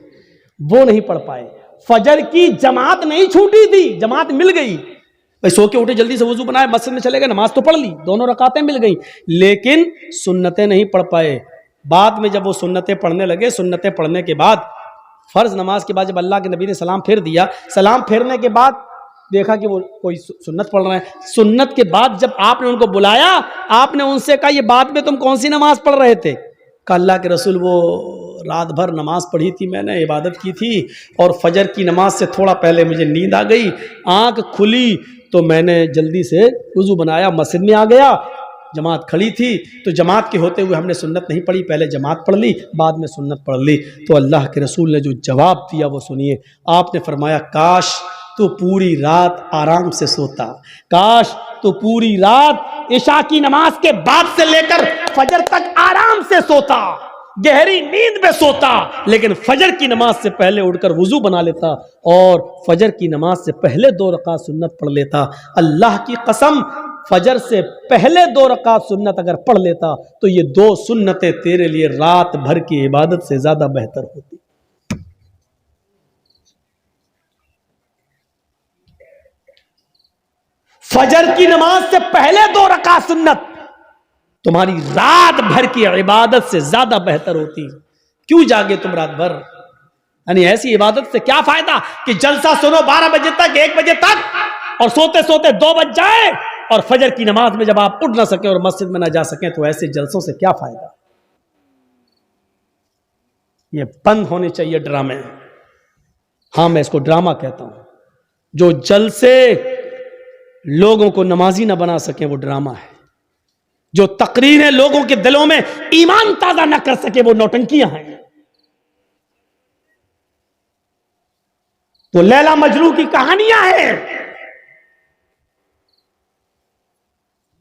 वो नहीं पढ़ पाए। फजर की जमात नहीं छूटी थी, जमात मिल गई, भाई सो के उठे, जल्दी से वुजू बनाए, मस्जिद में चले गए, नमाज तो पढ़ ली, दोनों रकातें मिल गई, लेकिन सुन्नतें नहीं पढ़ पाए। बाद में जब वो सुन्नतें पढ़ने लगे, सुन्नतें पढ़ने के बाद, फर्ज नमाज के बाद जब अल्लाह के नबी ने सलाम फेर दिया, सलाम फेरने के बाद देखा कि वो कोई सुन्नत पढ़ रहे हैं। सुन्नत के बाद जब आपने उनको बुलाया, आपने उनसे कहा ये बाद में तुम कौन सी नमाज पढ़ रहे थे? कहा अल्लाह के रसूल, वो रात भर नमाज पढ़ी थी मैंने, इबादत की थी, और फजर की नमाज से थोड़ा पहले मुझे नींद आ गई, आंख खुली तो मैंने जल्दी से वुजू बनाया, मस्जिद में आ गया, जमात खड़ी थी, तो जमात के होते हुए हमने सुन्नत नहीं पढ़ी, पहले जमात पढ़ ली, बाद में सुन्नत पढ़ ली। तो अल्लाह के रसूल ने जो जवाब दिया वो सुनिए। आपने फरमाया, काश तो पूरी रात आराम से सोता, काश तो पूरी रात इशा की नमाज के बाद से लेकर फजर तक आराम से सोता, गहरी नींद में सोता, लेकिन फजर की नमाज से पहले उठकर वुजू बना लेता और फजर की नमाज से पहले 2 रकात सुन्नत पढ़ लेता। अल्लाह की कसम, फजर से पहले 2 रकात सुन्नत अगर पढ़ लेता तो ये 2 सुन्नतें तेरे लिए रात भर की इबादत से ज्यादा बेहतर होती। फजर की नमाज से पहले 2 रकात सुन्नत तुम्हारी रात भर की इबादत से ज्यादा बेहतर होती। क्यों जागे तुम रात भर? यानी ऐसी इबादत से क्या फायदा कि जलसा सुनो 12 बजे तक, 1 बजे तक, और सोते सोते 2 बज जाए, और फजर की नमाज में जब आप उठ ना सके और मस्जिद में ना जा सके, तो ऐसे जलसों से क्या फायदा? ये बंद होने चाहिए ड्रामे। हाँ, मैं इसको ड्रामा कहता हूं। जो जलसे लोगों को नमाजी ना बना सके वो ड्रामा है। जो तकरीरें लोगों के दिलों में ईमान ताजा ना कर सके वो नौटंकियां हैं। तो लैला मजनू की कहानियां हैं।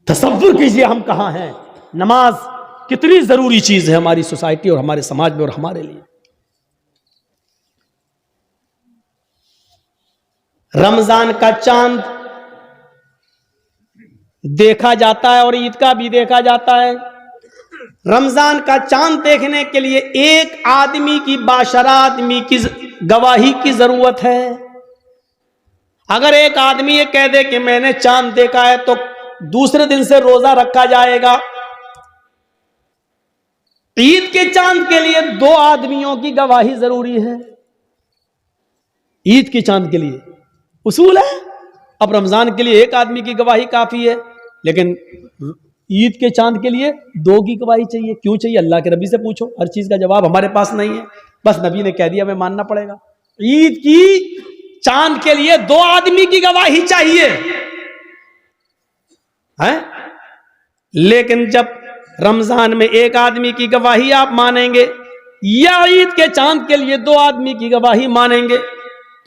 तसव्वुर कीजिए हम कहां हैं। नमाज कितनी जरूरी चीज है हमारी सोसाइटी और हमारे समाज में और हमारे लिए। रमजान का चांद देखा जाता है और ईद का भी देखा जाता है। रमजान का चांद देखने के लिए एक आदमी की, बाशरा आदमी की गवाही की जरूरत है। अगर एक आदमी ये कह दे कि मैंने चांद देखा है तो दूसरे दिन से रोजा रखा जाएगा। ईद के चांद के लिए 2 आदमियों की गवाही जरूरी है। ईद के चांद के लिए उसूल है। अब रमजान के लिए एक आदमी की गवाही काफी है, लेकिन ईद के चांद के लिए 2 की गवाही चाहिए। क्यों चाहिए? अल्लाह के नबी से पूछो। हर चीज का जवाब हमारे पास नहीं है, बस नबी ने कह दिया हमें मानना पड़ेगा। ईद की चांद के लिए 2 आदमी की गवाही चाहिए है? लेकिन जब रमजान में एक आदमी की गवाही आप मानेंगे या ईद के चांद के लिए 2 आदमी की गवाही मानेंगे,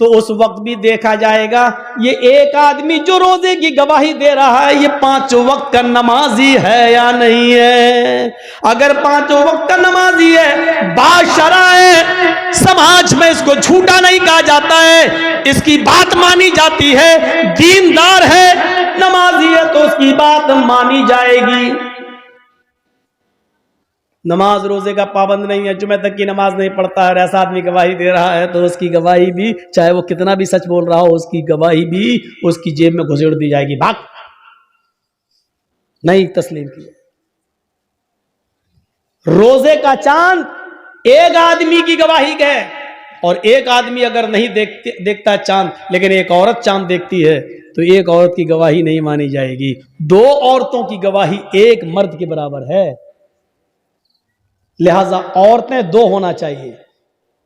तो उस वक्त भी देखा जाएगा ये एक आदमी जो रोजे की गवाही दे रहा है ये 5 वक्त का नमाजी है या नहीं है। अगर 5 वक्त का नमाजी है, बाशरा है, समाज में इसको झूठा नहीं कहा जाता है, इसकी बात मानी जाती है, दीनदार है, नमाजी है, तो उसकी बात मानी जाएगी। नमाज रोजे का पाबंद नहीं है, जुमे तक की नमाज नहीं पढ़ता है, ऐसा आदमी गवाही दे रहा है तो उसकी गवाही भी, चाहे वो कितना भी सच बोल रहा हो, उसकी गवाही भी उसकी जेब में घुसेड़ दी जाएगी। भाग, नहीं तस्लीम की। रोजे का चांद एक आदमी की गवाही है, और एक आदमी अगर नहीं देखता चांद, लेकिन एक औरत चांद देखती है तो एक औरत की गवाही नहीं मानी जाएगी। 2 औरतों की गवाही एक मर्द के बराबर है। लिहाजा औरतें 2 होना चाहिए,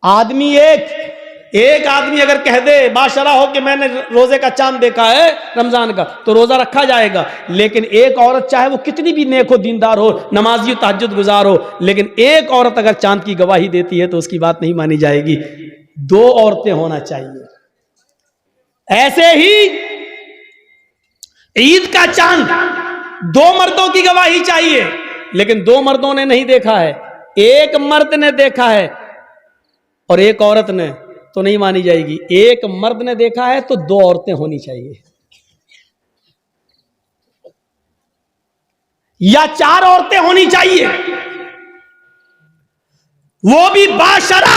आदमी एक आदमी अगर कह दे बाशरा हो कि मैंने रोजे का चांद देखा है रमजान का, तो रोजा रखा जाएगा। लेकिन एक औरत, चाहे वो कितनी भी नेक हो, दीनदार हो, नमाजी हो, तहज्जुद गुजार हो, लेकिन एक औरत अगर चांद की गवाही देती है तो उसकी बात नहीं मानी जाएगी। 2 औरतें होना चाहिए। ऐसे ही ईद का चांद 2 मर्दों की गवाही चाहिए, लेकिन 2 मर्दों ने नहीं देखा है, एक मर्द ने देखा है और एक औरत ने, तो नहीं मानी जाएगी। एक मर्द ने देखा है तो 2 औरतें होनी चाहिए, या 4 औरतें होनी चाहिए, वो भी बाशरा।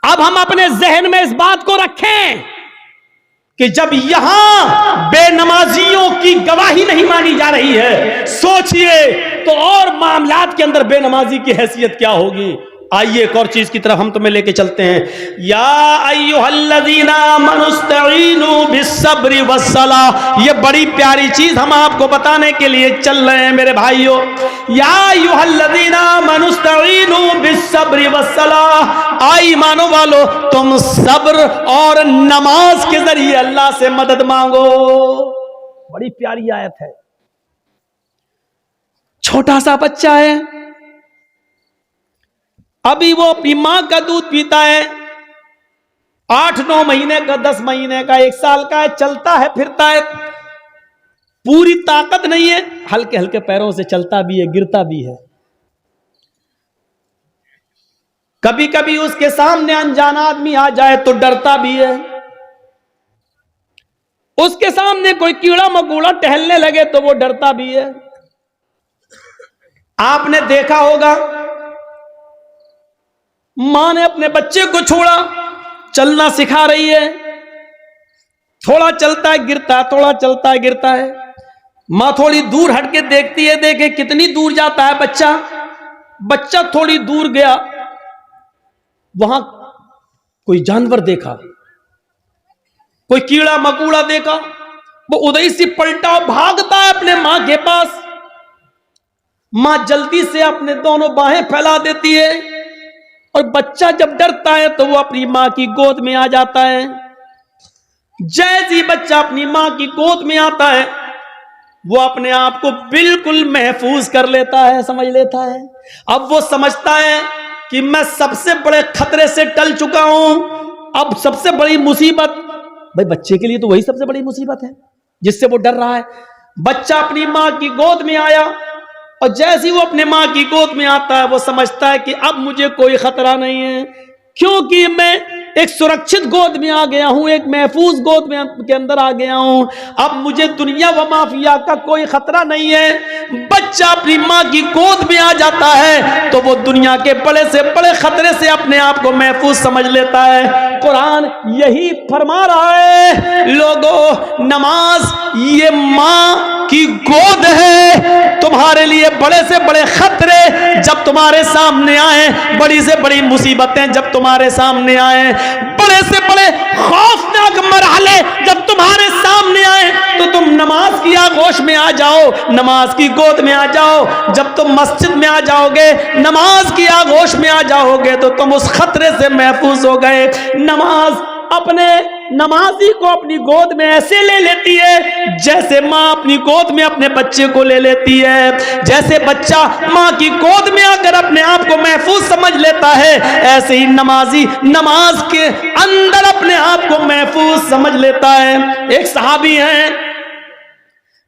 अब हम अपने जहन में इस बात को रखें कि जब यहां बेनमाजियों की गवाही नहीं मानी जा रही है, सोचिए तो और मामलात के अंदर बेनमाजी की हैसियत क्या होगी। आइए एक और चीज की तरफ हम तुम्हें लेके चलते हैं। या अय्युहल्लज़ीना आमनुस्तईनु बिस्सब्रि वस्सलाह, ये बड़ी प्यारी चीज हम आपको बताने के लिए चल रहे हैं मेरे भाइयों। या अय्युहल्लज़ीना आमनुस्तईनु बिस्सब्रि वस्सलाह, आई ईमानो वालो तुम सब्र और नमाज के जरिए अल्लाह से मदद मांगो। बड़ी प्यारी आयत है। छोटा सा बच्चा है, अभी वो अपनी मां का दूध पीता है, 8-9 महीने का, 10 महीने का, 1 साल का है, चलता है फिरता है, पूरी ताकत नहीं है, हल्के हल्के पैरों से चलता भी है, गिरता भी है। कभी कभी उसके सामने अनजान आदमी आ जाए तो डरता भी है, उसके सामने कोई कीड़ा मकोड़ा टहलने लगे तो वो डरता भी है। आपने देखा होगा, मां ने अपने बच्चे को छोड़ा, चलना सिखा रही है, थोड़ा चलता है गिरता है, थोड़ा चलता है गिरता है। मां थोड़ी दूर हट के देखती है, देखे कितनी दूर जाता है बच्चा। बच्चा थोड़ी दूर गया, वहां कोई जानवर देखा, कोई कीड़ा मकोड़ा देखा, वो उधर से पलटा और भागता है अपने मां के पास। मां जल्दी से अपने दोनों बाहें फैला देती है, और बच्चा जब डरता है तो वो अपनी मां की गोद में आ जाता है। जैसे ही बच्चा अपनी मां की गोद में आता है, वो अपने आप को बिल्कुल महफूज कर लेता है, समझ लेता है। अब वो समझता है कि मैं सबसे बड़े खतरे से टल चुका हूं। अब सबसे बड़ी मुसीबत, भाई बच्चे के लिए तो वही सबसे बड़ी मुसीबत है जिससे वो डर रहा है। बच्चा अपनी मां की गोद में आया, और जैसे ही वो अपने मां की गोद में आता है, वो समझता है कि अब मुझे कोई खतरा नहीं है, क्योंकि मैं एक सुरक्षित गोद में आ गया हूं, एक महफूज गोद में के अंदर आ गया हूं। अब मुझे दुनिया व माफिया का कोई खतरा नहीं है। बच्चा अपनी मां की गोद में आ जाता है तो वो दुनिया के बड़े से बड़े खतरे से अपने आप को महफूज समझ लेता है। कुरान यही फरमा रहा है, लोगों नमाज ये मां की गोद है। तुम्हारे लिए बड़े से बड़े खतरे जब तुम्हारे सामने आए, बड़ी से बड़ी मुसीबतें जब तुम्हारे सामने आए, बड़े से बड़े खौफनाक मरहले जब तुम्हारे सामने आए, तो तुम नमाज की आगोश में आ जाओ, नमाज की गोद में आ जाओ। जब तुम मस्जिद में आ जाओगे, नमाज की आगोश में आ जाओगे, तो तुम उस खतरे से महफूज हो गए। नमाज अपने नमाजी को अपनी गोद में ऐसे ले लेती है जैसे मां अपनी गोद में अपने बच्चे को ले लेती है। जैसे बच्चा मां की गोद में आकर अपने आप को महफूज समझ लेता है, ऐसे ही नमाजी नमाज के अंदर अपने आप को महफूज समझ लेता है। एक सहाबी हैं,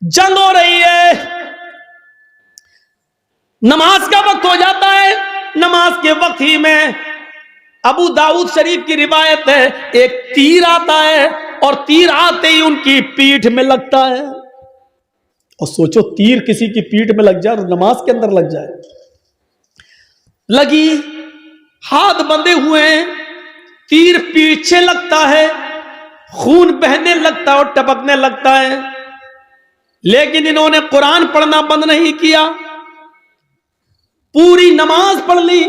जंग हो रही है, नमाज का वक्त हो जाता है। नमाज के वक्त ही में अबू दाऊद शरीफ की रिवायत है, एक तीर आता है और तीर आते ही उनकी पीठ में लगता है। और सोचो, तीर किसी की पीठ में लग जाए और नमाज के अंदर लग जाए। लगी, हाथ बंधे हुए हैं, तीर पीछे लगता है, खून बहने लगता है और टपकने लगता है। लेकिन इन्होंने कुरान पढ़ना बंद नहीं किया, पूरी नमाज पढ़ ली।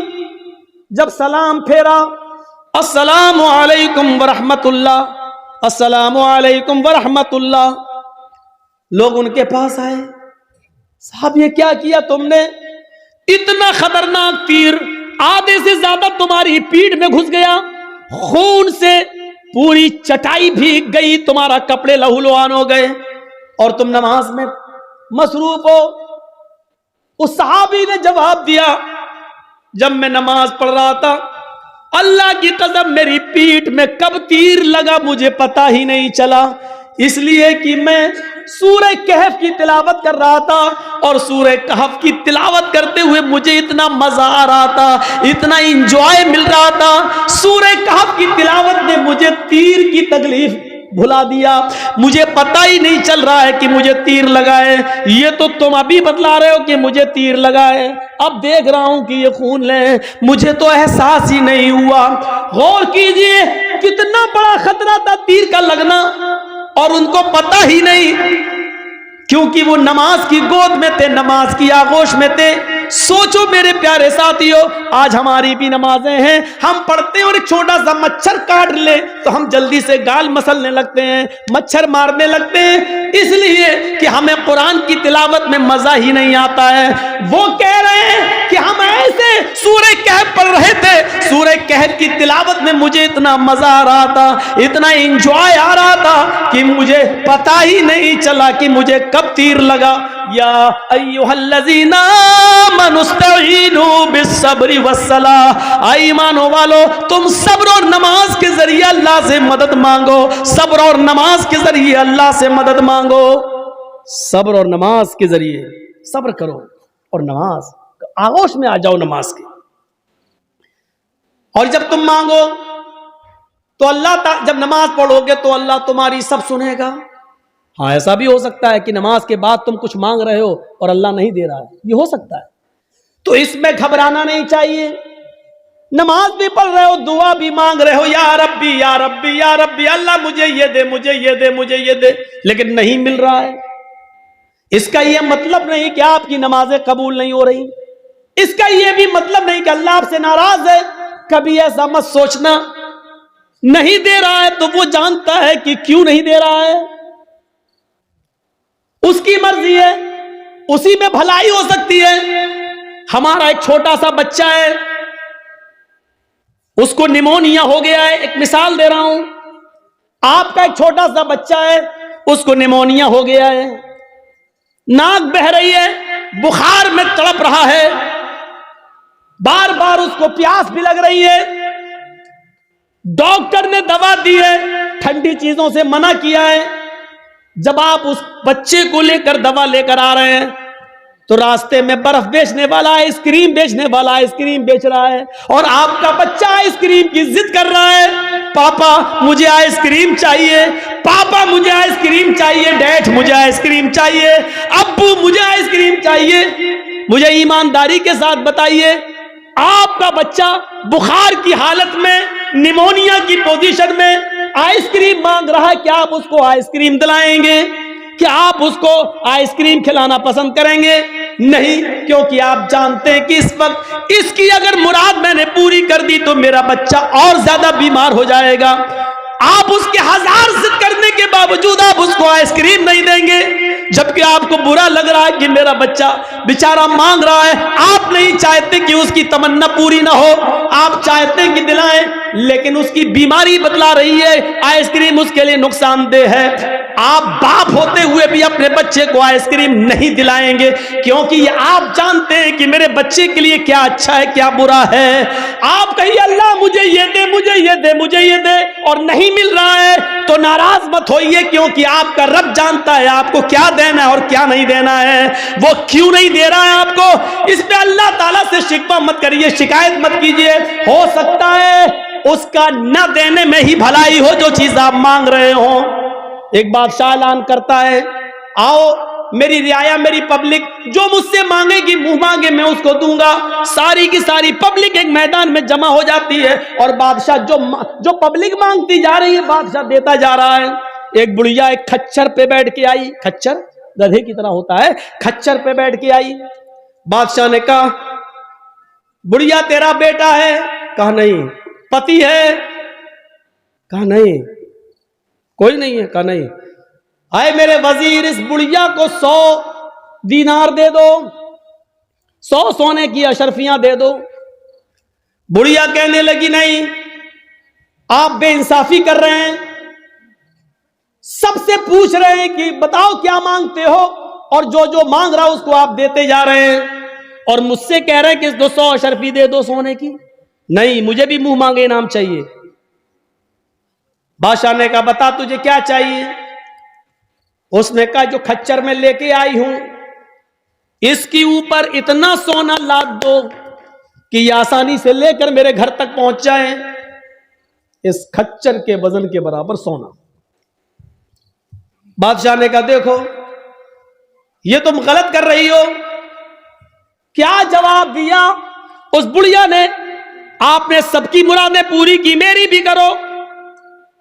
जब सलाम फेरा, अस्सलामु अलैकुम वरहमतुल्लाह, अस्सलामु अलैकुम वरहमतुल्लाह, लोग उनके पास आए, साहब ये क्या किया तुमने? इतना खतरनाक तीर आधे से ज्यादा तुम्हारी पीठ में घुस गया, खून से पूरी चटाई भीग गई, तुम्हारा कपड़े लहूलुहान हो गए और तुम नमाज में मसरूफ हो। उस सहाबी ने जवाब दिया, जब मैं नमाज पढ़ रहा था, अल्लाह की कसम मेरी पीठ में कब तीर लगा मुझे पता ही नहीं चला, इसलिए कि मैं सूरह कहफ की तिलावत कर रहा था और सूरह कहफ की तिलावत करते हुए मुझे इतना मजा आ रहा था, इतना इंजॉय मिल रहा था। सूरह कहफ की तिलावत ने मुझे तीर की तकलीफ भुला दिया, मुझे पता ही नहीं चल रहा है कि मुझे तीर लगा है। ये तो तुम अभी बतला रहे हो कि मुझे तीर लगा है, अब देख रहा हूं कि ये खून है, मुझे तो एहसास ही नहीं हुआ। गौर कीजिए, कितना बड़ा खतरा था तीर का लगना और उनको पता ही नहीं, क्योंकि वो नमाज की गोद में थे, नमाज की आगोश में थे। सोचो मेरे प्यारे साथियों, आज हमारी भी नमाजें हैं, हम पढ़ते हैं और एक छोटा सा मच्छर काट ले तो हम जल्दी से गाल मसलने लगते हैं, मच्छर मारने लगते हैं, इसलिए कि हमें कुरान की तिलावत में मजा ही नहीं आता है। वो कह रहे हैं कि हम ऐसे सूरह कहफ पढ़ रहे थे, सूरह कहफ की तिलावत में मुझे इतना मजा आ रहा था, इतना एंजॉय आ रहा था कि मुझे पता ही नहीं चला कि मुझे कब तीर लगा। या अय्युहल्लज़ीना आमनुस्तईनु बिस्सब्रि वस्सलाह, आई ईमानो वालो तुम सब्र और नमाज के जरिए अल्लाह से मदद मांगो, सब्र और नमाज के जरिए अल्लाह से मदद मांगो। सब्र और नमाज के जरिए सब्र करो और नमाज आगोश में आ जाओ नमाज के। और जब तुम मांगो तो अल्लाह, जब नमाज पढ़ोगे तो अल्लाह तुम्हारी सब सुनेगा। हाँ, ऐसा भी हो सकता है कि नमाज के बाद तुम कुछ मांग रहे हो और अल्लाह नहीं दे रहा है, ये हो सकता है, तो इसमें घबराना नहीं चाहिए। नमाज भी पढ़ रहे हो, दुआ भी मांग रहे हो, या रब्बी या रब्बी या रब्बी, अल्लाह मुझे ये दे, मुझे ये दे, मुझे ये दे, लेकिन नहीं मिल रहा है, इसका यह मतलब नहीं कि आपकी नमाजें कबूल नहीं हो रही, इसका यह भी मतलब नहीं कि अल्लाह आपसे नाराज है। कभी ऐसा मत सोचना। नहीं दे रहा है तो वो जानता है कि क्यों नहीं दे रहा है, उसकी मर्जी है, उसी में भलाई हो सकती है। हमारा एक छोटा सा बच्चा है, उसको निमोनिया हो गया है, एक मिसाल दे रहा हूं, आपका एक छोटा सा बच्चा है, उसको निमोनिया हो गया है, नाक बह रही है, बुखार में तड़प रहा है, बार बार उसको प्यास भी लग रही है, डॉक्टर ने दवा दी है, ठंडी चीजों से मना किया है। जब आप उस बच्चे को लेकर दवा लेकर आ रहे हैं तो रास्ते में बर्फ बेचने वाला, आइसक्रीम बेचने वाला आइसक्रीम बेच रहा है, और आपका बच्चा आइसक्रीम की जिद कर रहा है, पापा मुझे आइसक्रीम चाहिए, पापा मुझे आइसक्रीम चाहिए, डैड मुझे आइसक्रीम चाहिए, अब्बू मुझे आइसक्रीम चाहिए। मुझे ईमानदारी के साथ बताइए, आपका बच्चा बुखार की हालत में, निमोनिया की पोजीशन में आइसक्रीम मांग रहा है, क्या आप उसको आइसक्रीम दिलाएंगे? क्या आप उसको आइसक्रीम खिलाना पसंद करेंगे? नहीं, क्योंकि आप जानते हैं कि इस वक्त इसकी अगर मुराद मैंने पूरी कर दी तो मेरा बच्चा और ज्यादा बीमार हो जाएगा। आप उसके हजार जिद करने के बावजूद आप उसको आइसक्रीम नहीं देंगे, जबकि आपको बुरा लग रहा है कि मेरा बच्चा बेचारा मांग रहा है। आप नहीं चाहते कि उसकी तमन्ना पूरी ना हो, आप चाहते हैं कि दिलाएं, लेकिन उसकी बीमारी बतला रही है आइसक्रीम उसके लिए नुकसानदेह है। आप बाप होते हुए भी अपने बच्चे को आइसक्रीम नहीं दिलाएंगे, क्योंकि ये आप जानते हैं कि मेरे बच्चे के लिए क्या अच्छा है क्या बुरा है। आप कहिए अल्लाह मुझे ये दे, मुझे ये दे, मुझे ये दे, और नहीं मिल रहा है तो नाराज मत होइए, क्योंकि आपका रब जानता है आपको क्या देना है और क्या नहीं देना है। वो क्यों नहीं दे रहा है आपको, इस पे अल्लाह ताला से शिकवा मत करिए, शिकायत मत कीजिए। हो सकता है उसका न देने में ही भलाई हो जो चीज आप मांग रहे हो। एक बादशाह ऐलान करता है, आओ मेरी रियाया, मेरी पब्लिक, जो मुझसे मांगेगी मुंह मांगे मैं उसको दूंगा। सारी की सारी पब्लिक एक मैदान में जमा हो जाती है, और बादशाह जो पब्लिक मांगती जा रही है बादशाह देता जा रहा है। एक बुढ़िया एक खच्चर पे बैठ के आई, खच्चर गधे की तरह होता है, खच्चर पे बैठ के आई। बादशाह ने कहा, बुढ़िया तेरा बेटा है? कहा नहीं। पति है? कहा नहीं। कोई नहीं है? कहा नहीं। आए मेरे वजीर, इस बुढ़िया को 100 दीनार दे दो, 100 सोने की अशरफियां दे दो। बुढ़िया कहने लगी, नहीं, आप बेइंसाफी कर रहे हैं, सबसे पूछ रहे हैं कि बताओ क्या मांगते हो, और जो जो मांग रहा उसको आप देते जा रहे हैं, और मुझसे कह रहे हैं कि 200 अशरफी दे दो सोने की। नहीं, मुझे भी मुंह मांगे इनाम चाहिए। बादशाह ने कहा, बता तुझे क्या चाहिए? उसने कहा, जो खच्चर में लेके आई हूं इसके ऊपर इतना सोना लाद दो कि ये आसानी से लेकर मेरे घर तक पहुंच जाए। इस खच्चर के वजन के बराबर सोना। बादशाह ने कहा, देखो ये तुम गलत कर रही हो। क्या जवाब दिया उस बुढ़िया ने? आपने सबकी मुरादें पूरी की, मेरी भी करो।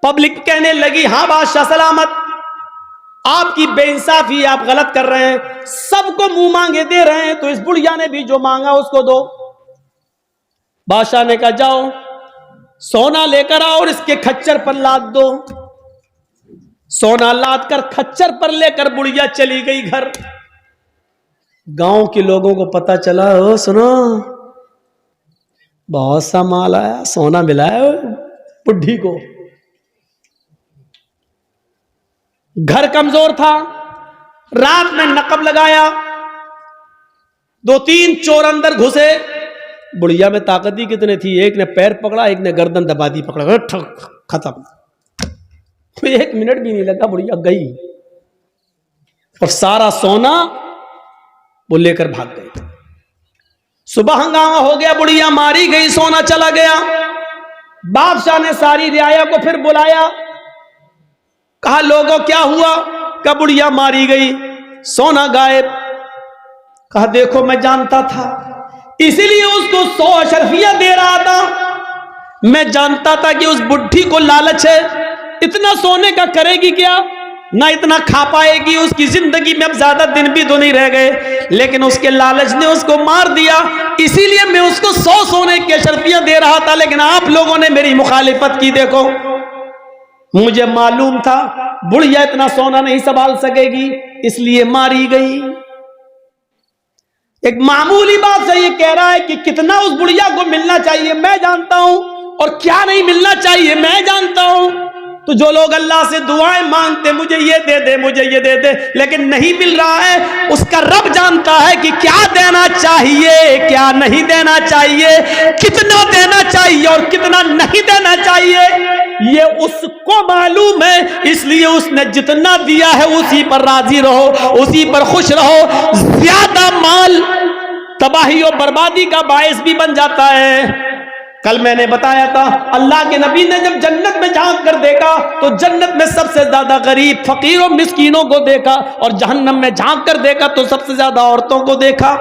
पब्लिक कहने लगी, हां बादशाह सलामत, आपकी बेइंसाफी, आप गलत कर रहे हैं, सबको मुंह मांगे दे रहे हैं, तो इस बुढ़िया ने भी जो मांगा उसको दो। बादशाह ने कहा, जाओ सोना लेकर आओ और इसके खच्चर पर लाद दो। सोना लाद कर खच्चर पर लेकर बुढ़िया चली गई घर। गांव के लोगों को पता चला, ओ सुनो, बहुत सा माल आया, सोना मिला है बुढ़ी को। घर कमजोर था, रात में नकब लगाया, 2-3 चोर अंदर घुसे। बुढ़िया में ताकत ही कितने थी, एक ने पैर पकड़ा, एक ने गर्दन दबा दी, पकड़ा, खत्म। 1 मिनट भी नहीं लगा, बुढ़िया गई और सारा सोना वो लेकर भाग गई। सुबह हंगामा हो गया, बुढ़िया मारी गई, सोना चला गया। बादशाह ने सारी रियाया को फिर बुलाया, कहा लोगों क्या हुआ? कहा बुढ़िया मारी गई, सोना गायब। कहा देखो मैं जानता था, इसीलिए उसको 100 अशरफियां दे रहा था। मैं जानता था कि उस बुढ़ी को लालच है, इतना सोने का करेगी क्या, ना इतना खा पाएगी, उसकी जिंदगी में अब ज्यादा दिन भी तो नहीं रह गए, लेकिन उसके लालच ने उसको मार दिया। इसीलिए मैं उसको 100 सोने की अशरफियां दे रहा था, लेकिन आप लोगों ने मेरी मुखालिफत की। देखो मुझे मालूम था बुढ़िया इतना सोना नहीं संभाल सकेगी, इसलिए मारी गई। एक मामूली बात से ये कह रहा है कि कितना उस बुढ़िया को मिलना चाहिए मैं जानता हूं, और क्या नहीं मिलना चाहिए मैं जानता हूं। तो जो लोग अल्लाह से दुआएं मांगते, मुझे ये दे दे, मुझे ये दे दे, लेकिन नहीं मिल रहा है, उसका रब जानता है कि क्या देना चाहिए, क्या नहीं देना चाहिए, कितना देना चाहिए और कितना नहीं देना चाहिए, ये उसको मालूम है। इसलिए उसने जितना दिया है उसी पर राजी रहो, उसी पर खुश रहो। ज्यादा माल तबाही और बर्बादी का बायस भी बन जाता है। कल मैंने बताया था, अल्लाह के नबी ने जब जन्नत में झांक कर देखा तो जन्नत में सबसे ज्यादा गरीब, फकीर और मिस्कीनों को देखा, और जहन्नम में झांक कर देखा तो सबसे ज्यादा औरतों को देखा।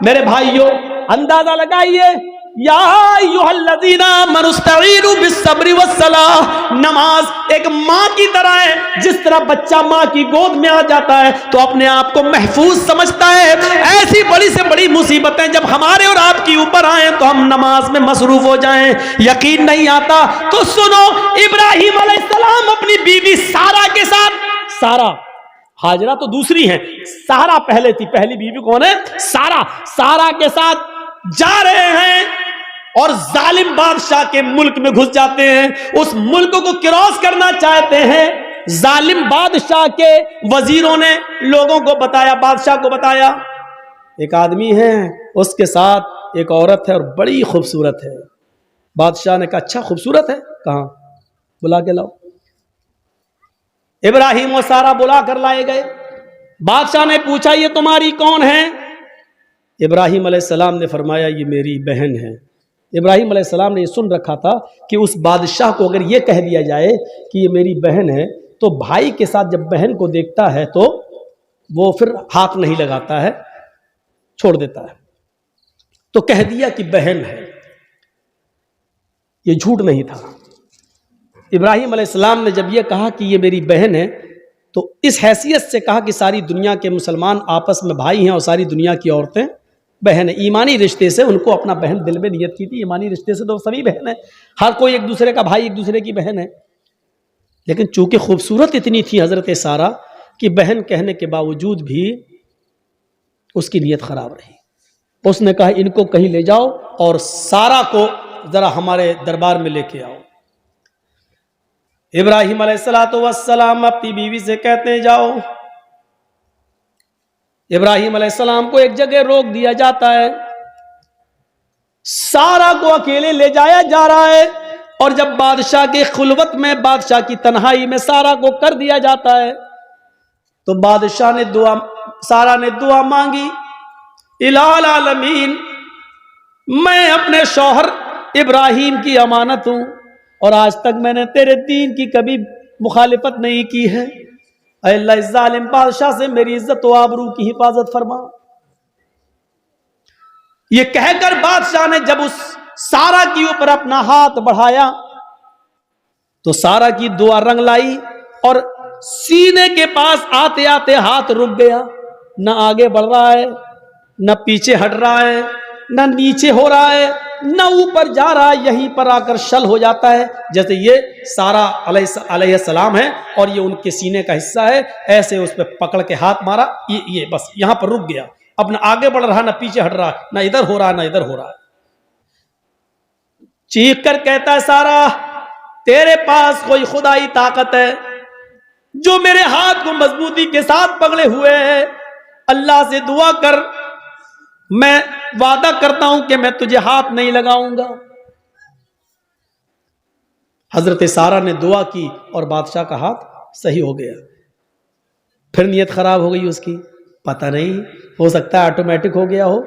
मेरे भाइयों, अंदाजा लगाइए, या अय्युहल्लज़ीना आमनुस्तईनु बिस्सब्रि वस्सलाह। नमाज एक माँ की तरह है। जिस तरह बच्चा माँ की गोद में आ जाता है तो अपने आप को महफूज समझता है, ऐसी बड़ी से बड़ी मुसीबतें जब हमारे और आपके ऊपर आए तो हम नमाज में मसरूफ हो जाएं। यकीन नहीं आता तो सुनो, इब्राहिम अलैहिस्सलाम अपनी बीवी सारा के साथ, सारा, हाजरा तो दूसरी है, सारा पहले थी, पहली बीवी कौन है? सारा। सारा के साथ जा रहे हैं और जालिम बादशाह के मुल्क में घुस जाते हैं। उस मुल्क को क्रॉस करना चाहते हैं। जालिम बादशाह के वजीरों ने लोगों को बताया, बादशाह को बताया, एक आदमी है, उसके साथ एक औरत है और बड़ी खूबसूरत है। बादशाह ने कहा, अच्छा खूबसूरत है, कहां? बुला के लाओ। इब्राहिम और सारा बुला कर लाए गए। बादशाह ने पूछा, ये तुम्हारी कौन है? इब्राहिम अलैहिस्सलाम ने फरमाया, ये मेरी बहन है। इब्राहिम अलैहिस्सलाम ने ये सुन रखा था कि उस बादशाह को अगर ये कह दिया जाए कि ये मेरी बहन है तो भाई के साथ जब बहन को देखता है तो वो फिर हाथ नहीं लगाता है, छोड़ देता है। तो कह दिया कि बहन है। ये झूठ नहीं था। इब्राहिम अलैहिस्सलाम ने जब ये कहा कि ये मेरी बहन है तो इस हैसियत से कहा कि सारी दुनिया के मुसलमान आपस में भाई हैं और सारी दुनिया की औरतें बहन है। ईमानी रिश्ते से उनको अपना बहन दिल में नियत की थी। ईमानी रिश्ते से तो सभी बहन है, हर कोई एक दूसरे का भाई, एक दूसरे की बहन है। लेकिन चूंकि खूबसूरत इतनी थी हजरत सारा कि बहन कहने के बावजूद भी उसकी नीयत खराब रही। उसने कहा, इनको कहीं ले जाओ और सारा को जरा हमारे दरबार में लेके आओ। इब्राहिम अलैहिस्सलातु वस्सलाम अपनी बीवी से कहते हैं, जाओ। इब्राहिम अलैहिस्सलाम को एक जगह रोक दिया जाता है। सारा को अकेले ले जाया जा रहा है और जब बादशाह के खुलवत में, बादशाह की तन्हाई में सारा को कर दिया जाता है तो बादशाह ने सारा ने दुआ मांगी, इलाल आलमीन, मैं अपने शौहर इब्राहिम की अमानत हूं और आज तक मैंने तेरे दीन की कभी मुखालिफत नहीं की है। अल्लाह, इस जालिम बादशाह से मेरी इज्जत व आबरू की हिफाजत फरमा। ये कहकर बादशाह ने जब उस सारा के ऊपर अपना हाथ बढ़ाया तो सारा की दुआ रंग लाई और सीने के पास आते आते हाथ रुक गया। न आगे बढ़ रहा है, न पीछे हट रहा है, न नीचे हो रहा है, न ऊपर जा रहा है। यहीं पर आकर शल हो जाता है। जैसे ये सारा अलैहिस्सलाम है और ये उनके सीने का हिस्सा है। ऐसे उस पर पकड़ के हाथ मारा, ये बस यहां पर रुक गया। अब न आगे बढ़ रहा, न पीछे हट रहा, न इधर हो रहा, न इधर हो रहा। चीख कर कहता है, सारा, तेरे पास कोई खुदाई ताकत है जो मेरे हाथ को मजबूती के साथ पकड़े हुए है? अल्लाह से दुआ कर, मैं वादा करता हूं कि मैं तुझे हाथ नहीं लगाऊंगा। हजरत सारा ने दुआ की और बादशाह का हाथ सही हो गया। फिर नीयत खराब हो गई उसकी, पता नहीं, हो सकता है ऑटोमेटिक हो गया हो।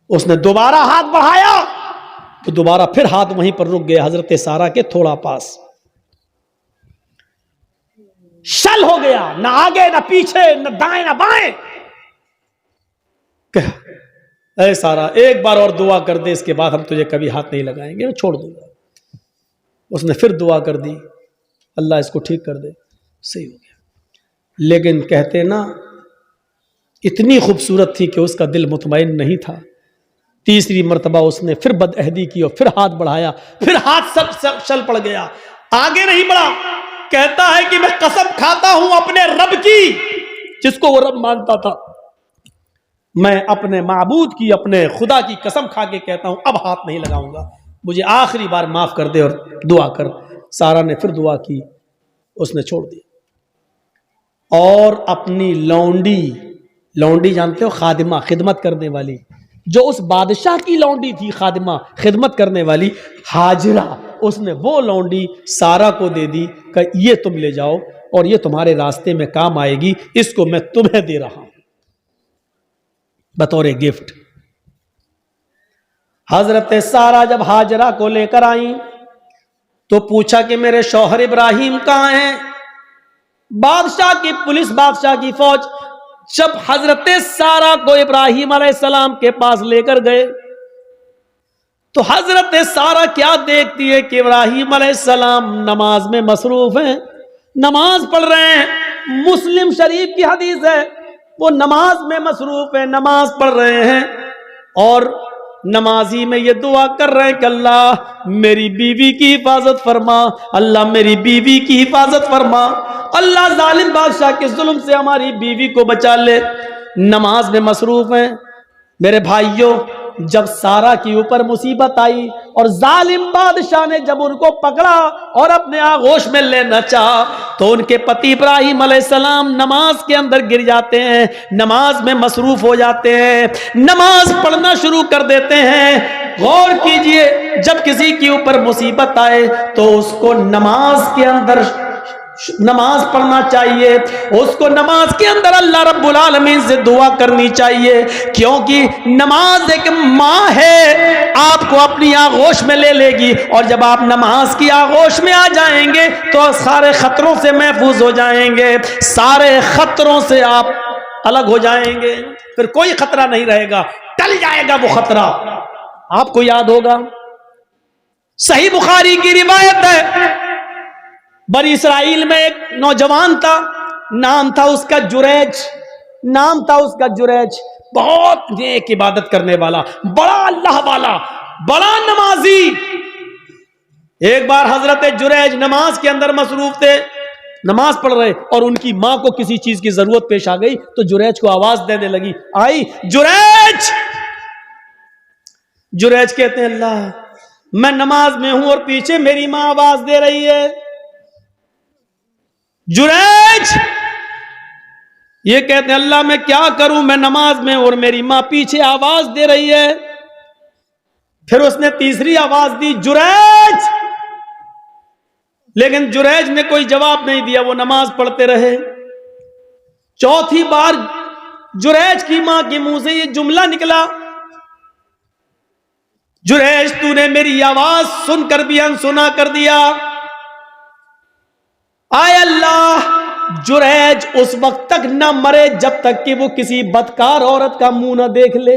उसने दोबारा हाथ बढ़ाया तो दोबारा फिर हाथ वहीं पर रुक गया, हजरत सारा के थोड़ा पास। शल हो गया, ना आगे ना पीछे, न दाएं ना बाएं। अरे सारा, एक बार और दुआ कर दे, इसके बाद हम तुझे कभी हाथ नहीं लगाएंगे, मैं छोड़ दूंगा। उसने फिर दुआ कर दी, अल्लाह इसको ठीक कर दे, सही हो गया। लेकिन कहते ना, इतनी खूबसूरत थी कि उसका दिल मुतमईन नहीं था। तीसरी मर्तबा उसने फिर बदअहदी की और फिर हाथ बढ़ाया, फिर हाथ सब चल पड़ गया, आगे नहीं बढ़ा। कहता है कि मैं कसम खाता हूं अपने रब की, जिसको वो रब मानता था, मैं अपने माबूद की, अपने खुदा की कसम खा के कहता हूं अब हाथ नहीं लगाऊंगा, मुझे आखिरी बार माफ कर दे और दुआ कर। सारा ने फिर दुआ की, उसने छोड़ दिया। और अपनी लौंडी, लौंडी जानते हो, खादिमा, खिदमत करने वाली, जो उस बादशाह की लौंडी थी, खादिमा, खिदमत करने वाली हाजरा, उसने वो लौंडी सारा को दे दी कि ये तुम ले जाओ और ये तुम्हारे रास्ते में काम आएगी, इसको मैं तुम्हें दे रहा हूं बतौर गिफ्ट। हजरत सारा जब हाजरा को लेकर आई तो पूछा कि मेरे शौहर इब्राहिम कहां हैं? बादशाह की पुलिस, बादशाह की फौज जब हजरत सारा को इब्राहिम अलैहिस्सलाम के पास लेकर गए तो हजरत सारा क्या देखती है कि इब्राहिम अलैहिस्सलाम नमाज में मसरूफ हैं, नमाज पढ़ रहे हैं। मुस्लिम शरीफ की हदीस है, वो नमाज में मसरूफ है, नमाज पढ़ रहे हैं और नमाजी में ये दुआ कर रहे हैं कि अल्लाह मेरी बीवी की हिफाजत फरमा, अल्लाह मेरी बीवी की हिफाजत फरमा, अल्लाह जालिम बादशाह के जुल्म से हमारी बीवी को बचा ले। नमाज में मसरूफ हैं। मेरे भाइयों, जब सारा के ऊपर मुसीबत आई और जालिम बादशाह ने जब उनको पकड़ा और अपने आगोश में लेना चाहा तो उनके पति इब्राहिम अलैहिस्सलाम नमाज के अंदर गिर जाते हैं, नमाज में मसरूफ हो जाते हैं, नमाज पढ़ना शुरू कर देते हैं। गौर कीजिए, जब किसी के ऊपर मुसीबत आए तो उसको नमाज के अंदर नमाज पढ़ना चाहिए, उसको नमाज के अंदर अल्लाह रब्बुल आलमीन से दुआ करनी चाहिए, क्योंकि नमाज एक माँ है, आपको अपनी आगोश में ले लेगी और जब आप नमाज की आगोश में आ जाएंगे तो सारे खतरों से महफूज हो जाएंगे, सारे खतरों से आप अलग हो जाएंगे, फिर कोई खतरा नहीं रहेगा, टल जाएगा वो खतरा। आपको याद होगा, सही बुखारी की रिवायत है, बनी इसराइल में एक नौजवान था, नाम था उसका जुरैज, नाम था उसका जुरैज, बहुत नेक इबादत करने वाला, बड़ा अल्लाह वाला, बड़ा नमाजी। एक बार हजरत जुरैज नमाज के अंदर मसरूफ थे, नमाज पढ़ रहे और उनकी मां को किसी चीज की जरूरत पेश आ गई तो जुरैज को आवाज देने लगी, आई जुरैज। जुरैज कहते हैं अल्लाह मैं नमाज में हूं और पीछे मेरी मां आवाज दे रही है। जुरैज ये कहते हैं अल्लाह मैं क्या करूं, मैं नमाज में और मेरी मां पीछे आवाज दे रही है। फिर उसने तीसरी आवाज दी, जुरैज, लेकिन जुरैज ने कोई जवाब नहीं दिया, वो नमाज पढ़ते रहे। चौथी बार जुरैज की मां के मुंह से ये जुमला निकला, जुरैज तूने मेरी आवाज सुनकर भी अनसुना कर दिया। आय अल्लाह, जुरैज उस वक्त तक न मरे जब तक कि वो किसी बदकार औरत का मुंह न देख ले।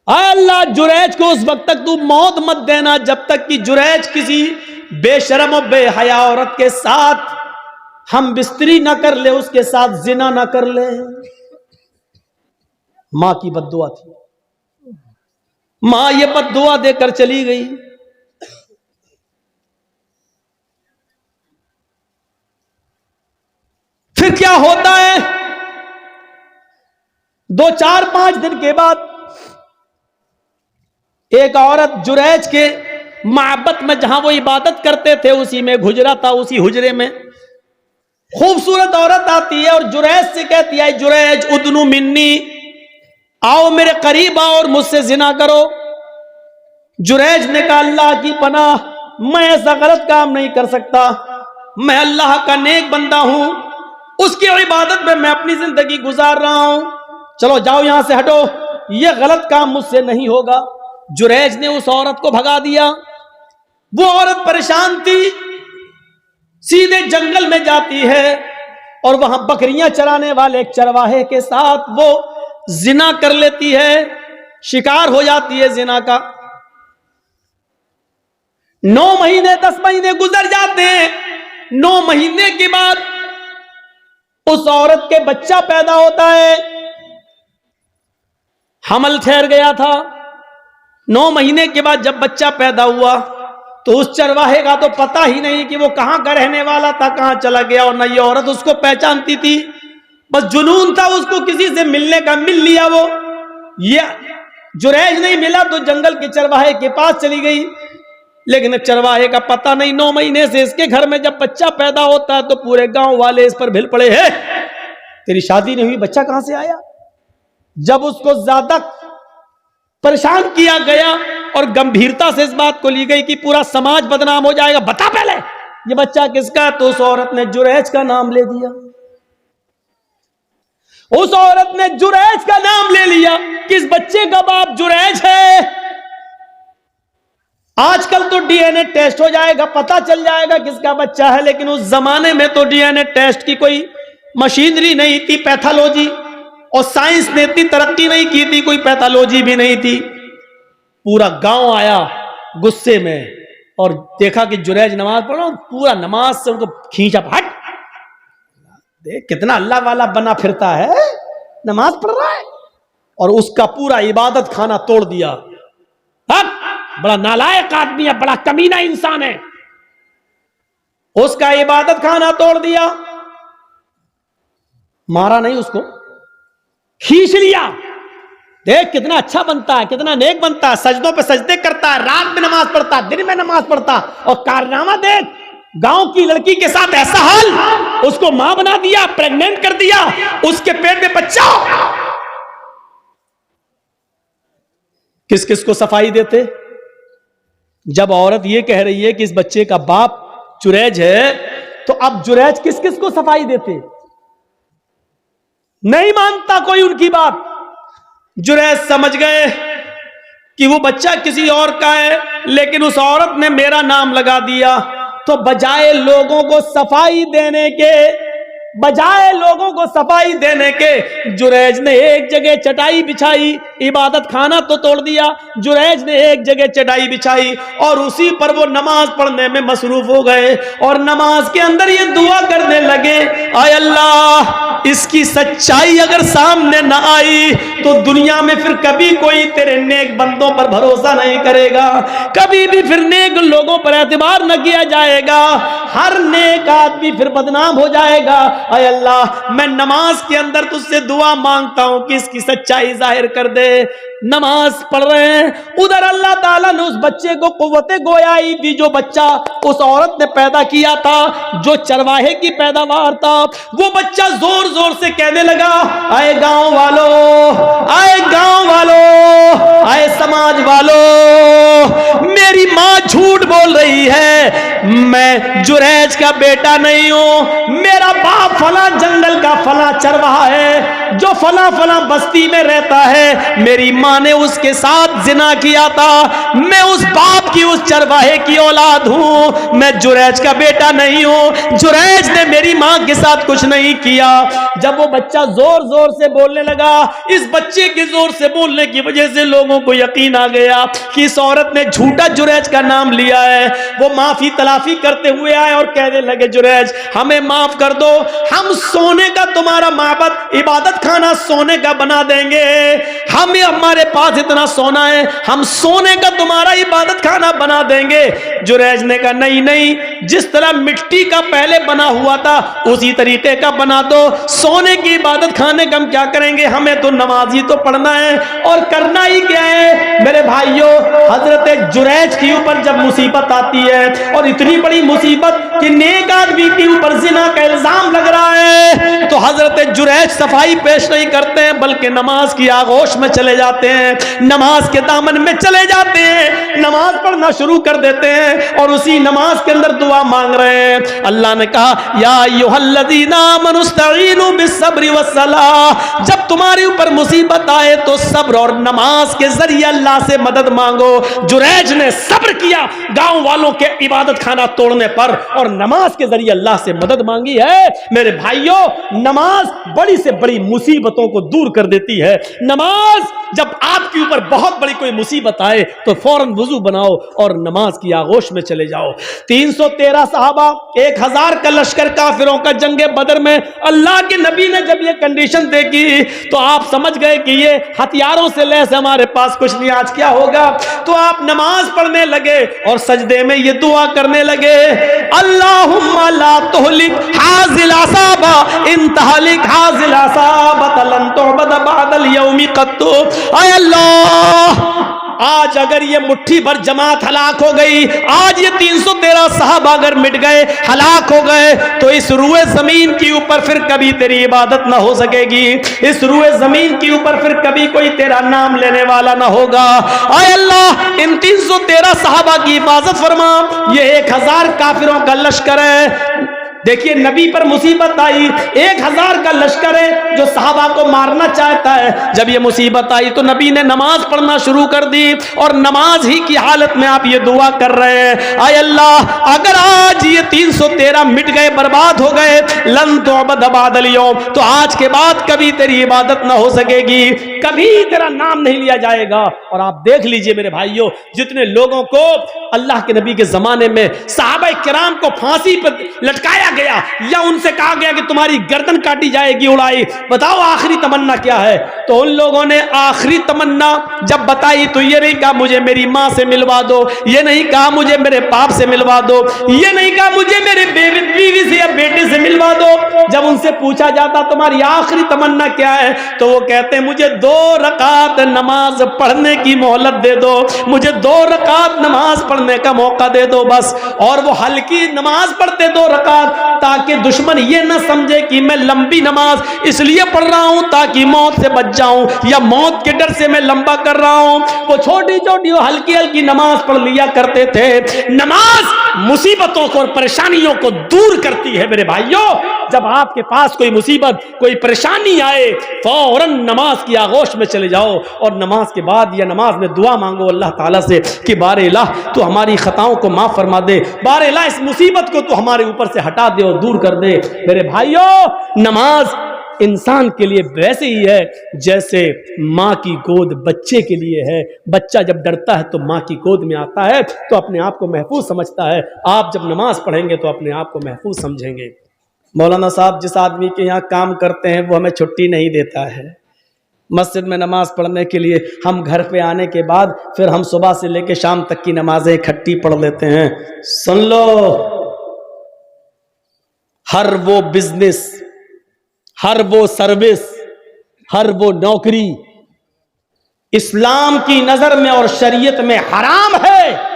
आय अल्लाह, जुरैज को उस वक्त तक तू मौत मत देना जब तक कि जुरैज किसी बेशरम और बेहया औरत के साथ हम बिस्तरी न कर ले, उसके साथ जिना न कर ले। मां की बद्दुआ थी, मां ये बद्दुआ देकर चली गई। फिर क्या होता है, 2, 4, 5 दिन के बाद एक औरत जुरैज के माबत में जहां वो इबादत करते थे उसी में हुजरा था, उसी हुजरे में खूबसूरत औरत आती है और जुरैज से कहती है, जुरैज उदनु मिन्नी, आओ मेरे करीब आओ और मुझसे जिना करो। जुरैज ने कहा अल्लाह की पनाह, मैं ऐसा गलत काम नहीं कर सकता, मैं अल्लाह का नेक बंदा हूं, उसकी इबादत में मैं अपनी जिंदगी गुजार रहा हूं, चलो जाओ यहां से हटो, यह गलत काम मुझसे नहीं होगा। जुरैज ने उस औरत को भगा दिया। वो औरत परेशान थी, सीधे जंगल में जाती है और वहां बकरियां चराने वाले एक चरवाहे के साथ वो जिना कर लेती है, शिकार हो जाती है जिना का। 9 महीने 10 महीने गुजर जाते हैं। 9 महीने के बाद उस औरत के बच्चा पैदा होता है, हमल ठहर गया था। 9 महीने के बाद जब बच्चा पैदा हुआ तो उस चरवाहे का तो पता ही नहीं कि वो कहां का रहने वाला था, कहां चला गया, और न ये औरत उसको पहचानती थी, बस जुनून था उसको किसी से मिलने का, मिल लिया। वो ये जुरैज नहीं मिला तो जंगल के चरवाहे के पास चली गई। लेकिन चरवाहे का पता नहीं। 9 महीने से इसके घर में जब बच्चा पैदा होता है तो पूरे गांव वाले इस पर भिल पड़े हैं, तेरी शादी नहीं हुई, बच्चा कहां से आया। जब उसको ज्यादा परेशान किया गया और गंभीरता से इस बात को ली गई कि पूरा समाज बदनाम हो जाएगा, बता पहले ये बच्चा किसका, तो उस औरत ने जुरैज का नाम ले दिया। उस औरत ने जुरैज का नाम ले लिया कि इस बच्चे का बाप जुरैज है। आजकल तो डीएनए टेस्ट हो जाएगा, पता चल जाएगा किसका बच्चा है, लेकिन उस जमाने में तो डीएनए टेस्ट की कोई मशीनरी नहीं थी, पैथोलॉजी और साइंस ने इतनी तरक्की नहीं की थी, कोई पैथोलॉजी भी नहीं थी। पूरा गांव आया गुस्से में और देखा कि जुरैज नमाज पढ़ रहा, पूरा नमाज से उनको खींचा, हट देख कितना अल्लाह वाला बना फिरता है, नमाज पढ़ रहा है। और उसका पूरा इबादत खाना तोड़ दिया। अब बड़ा नालायक आदमी है, बड़ा कमीना इंसान है, उसका इबादत खाना तोड़ दिया। मारा नहीं, उसको खींच लिया। देख कितना अच्छा बनता है, कितना नेक बनता है, सजदों पे सजदे करता है, रात में नमाज पढ़ता है, दिन में नमाज पढ़ता है, और कारनामा देख, गांव की लड़की के साथ ऐसा हाल, उसको मां बना दिया, प्रेग्नेंट कर दिया, उसके पेट में बच्चा। किस किस को सफाई देते। जब औरत ये कह रही है कि इस बच्चे का बाप जुरैज है, तो अब जुरैज किस किस को सफाई देते। नहीं मानता कोई उनकी बात। जुरैज समझ गए कि वो बच्चा किसी और का है, लेकिन उस औरत ने मेरा नाम लगा दिया। तो बजाय लोगों को सफाई देने के जुरैज ने एक जगह चटाई बिछाई, इबादत खाना तो तोड़ दिया, जुरैज ने एक जगह चटाई बिछाई और उसी पर वो नमाज पढ़ने में मसरूफ हो गए। और नमाज के अंदर ये दुआ करने लगे, आय अल्लाह, इसकी सच्चाई अगर सामने न आई तो दुनिया में फिर कभी कोई तेरे नेक बंदों पर भरोसा नहीं करेगा, कभी भी फिर नेक लोगों पर एतबार न किया जाएगा, हर नेक आदमी फिर बदनाम हो जाएगा। आय अल्लाह, मैं नमाज के अंदर तुझसे दुआ मांगता हूं कि इसकी सच्चाई जाहिर कर दे। नमाज पढ़ रहे हैं, उधर अल्लाह ताला ने उस बच्चे को कुव्वते गोयाई दी, जो बच्चा उस औरत ने पैदा किया था, जो चरवाहे की पैदावार था। वो बच्चा जोर जोर से कहने लगा, आए गांव वालों, आए गांव वालों, आए समाज वालों, मेरी मां झूठ बोल रही है, मैं जुरैज का बेटा नहीं हूं, मेरा बाप फला जंगल का फला चरवाहा है, जो फला फला बस्ती में रहता है, मेरी मां ने उसके साथ जिना किया था, मैं उस बाप की, उस चरवाहे की औलाद हूं, मैं जुरैज का बेटा नहीं हूं, जुरैज ने मेरी मां के साथ कुछ नहीं किया। जब वो बच्चा जोर जोर से बोलने लगा, इस बच्चे के जोर से बोलने की वजह से लोगों को यकीन आ गया कि इस औरत ने झूठा जुरैज का नाम लिया है। वो माफी तलाफी करते हुए आए और कहने लगे, जुरैज हमें माफ कर दो, हम सोने का तुम्हारा माबद, इबादत खाना सोने का बना देंगे, हमें हमारे पास इतना सोना है, हम सोने का तुम्हारा इबादत खाना बना देंगे। जुरैज ने कहा, नहीं नहीं, जिस तरह मिट्टी का पहले बना हुआ था उसी तरीके का बना दो, सोने की इबादत खाने का हम क्या करेंगे, हमें तो नमाज ही तो पढ़ना है। और करना ही क्या है मेरे भाइयों, हजरत जुरैज के ऊपर जब मुसीबत आती है, और इतनी बड़ी मुसीबत कि नेक आदमी के ऊपर जिना का इल्जाम लग रहा है, तो हजरत जुरैज सफाई पेश नहीं करते हैं, बल्कि नमाज की आगोश में चले जाते हैं, नमाज के दामन में चले जाते हैं, नमाज पढ़ना शुरू कर देते हैं और उसी नमाज के अंदर दुआ मांग रहे हैं। अल्लाह ने कहा, या अय्युहल्लज़ीना आमनुस्तईनु बिस्सब्रि वस्सलाह, जब तुम्हारे ऊपर मुसीबत आए तो सब्र और नमाज के जरिए अल्लाह से मदद मांगो। जुरैज ने सब्र किया गांव वालों के इबादत खाना तोड़ने पर और नमाज के जरिए अल्लाह से मदद मांगी है। मेरे भाइयों, नमाज बड़ी से बड़ी मुसीबतों को दूर कर देती है। नमाज, जब आपके ऊपर बहुत बड़ी कोई मुसीबत आए तो फौरन वुजू बनाओ और नमाज की आगोश में चले जाओ। 313 सहाबा, 1000 का लश्कर काफिरों का जंगे बदर में अल्लाह के नबी ने जब ये कंडीशन देखी तो आप समझ गए कि ये हथियारों से लैस हमारे पास कुछ नहीं, आज क्या होगा। तो आप नमाज पढ़ने लगे और सजदे में ये दुआ करने लगे, अल्लाहुम्मा ला तुहलिक हाज़िल असाबा इन तहलिक हाज़िल असाबा लन तुअबद बअदल यौमि क़त्तु। आय अल्लाह, आज अगर ये मुट्ठी भर जमात हलाक हो गई, आज ये 313 सहाबा अगर मिट गए, हलाक हो गए, तो इस रुए जमीन के ऊपर फिर कभी तेरी इबादत ना हो सकेगी। इस रुए जमीन के ऊपर फिर कभी कोई तेरा नाम लेने वाला ना होगा। आय अल्लाह, इन 313 सहाबा की हिफाजत फरमा। ये 1000 काफिरों का लश्कर है। देखिए, नबी पर मुसीबत आई, 1000 का लश्कर है जो सहाबा को मारना चाहता है। जब ये मुसीबत आई तो नबी ने नमाज पढ़ना शुरू कर दी, और नमाज ही की हालत में आप ये दुआ कर रहे हैं, आय अल्लाह, अगर आज ये 313 मिट गए, बर्बाद हो गए, लन तुअबद बादल यौम, तो आज के बाद कभी तेरी इबादत ना हो सकेगी, कभी तेरा नाम नहीं लिया जाएगा। और आप देख लीजिए मेरे भाइयों, जितने लोगों को अल्लाह के नबी के जमाने में सहाबा किराम को फांसी पर लटकाया गया, या उनसे कहा गया कि तुम्हारी गर्दन काटी जाएगी, उड़ाई, बताओ आखिरी तमन्ना क्या है? तो उन लोगों ने आखिरी तमन्ना जब बताई तो ये नहीं कहा मुझे मेरी माँ से मिलवा दो, ये नहीं कहा मुझे मेरे बाप से मिलवा दो, ये नहीं कहा मुझे मेरे बीवी से या बेटे से मिलवा दो। जब उनसे पूछा जाता तुम्हारी आखिरी तमन्ना क्या है, तो वो कहते हैं मुझे 2 रकात नमाज पढ़ने की मोहलत दे दो, मुझे 2 रकात नमाज पढ़ने का मौका दे दो बस। और वो हल्की नमाज पढ़ते 2 रकात, ताकि दुश्मन ये ना समझे कि मैं लंबी नमाज इसलिए पढ़ रहा हूं ताकि मौत से बच जाऊं, या मौत के डर से मैं लंबा कर रहा हूं। वो छोटी छोटी हल्की हल्की नमाज पढ़ लिया करते थे। नमाज मुसीबतों को और परेशानियों को दूर करती है मेरे भाइयों। जब आपके पास कोई मुसीबत, कोई परेशानी आए, फौरन नमाज की आगोश में चले जाओ, और नमाज के बाद या नमाज में दुआ मांगो अल्लाह ताला से कि बारे इलाह तू हमारी खताओं को माफ फरमा दे, बारे इलाह इस मुसीबत को तू हमारे ऊपर से हटा दे और दूर कर दे। मेरे भाइयों, नमाज इंसान के लिए वैसे ही है जैसे माँ की गोद बच्चे के लिए है। बच्चा जब डरता है तो माँ की गोद में आता है तो अपने आप को महफूज समझता है। आप जब नमाज पढ़ेंगे तो अपने आप को महफूज समझेंगे। मौलाना साहब जिस आदमी के यहाँ काम करते हैं वो हमें छुट्टी नहीं देता है मस्जिद में नमाज पढ़ने के लिए। हम घर पे आने के बाद फिर हम सुबह से लेकर शाम तक की नमाजें इकट्ठी पढ़ लेते हैं। सुन लो, हर वो बिजनेस, हर वो सर्विस, हर वो नौकरी इस्लाम की नजर में और शरीयत में हराम है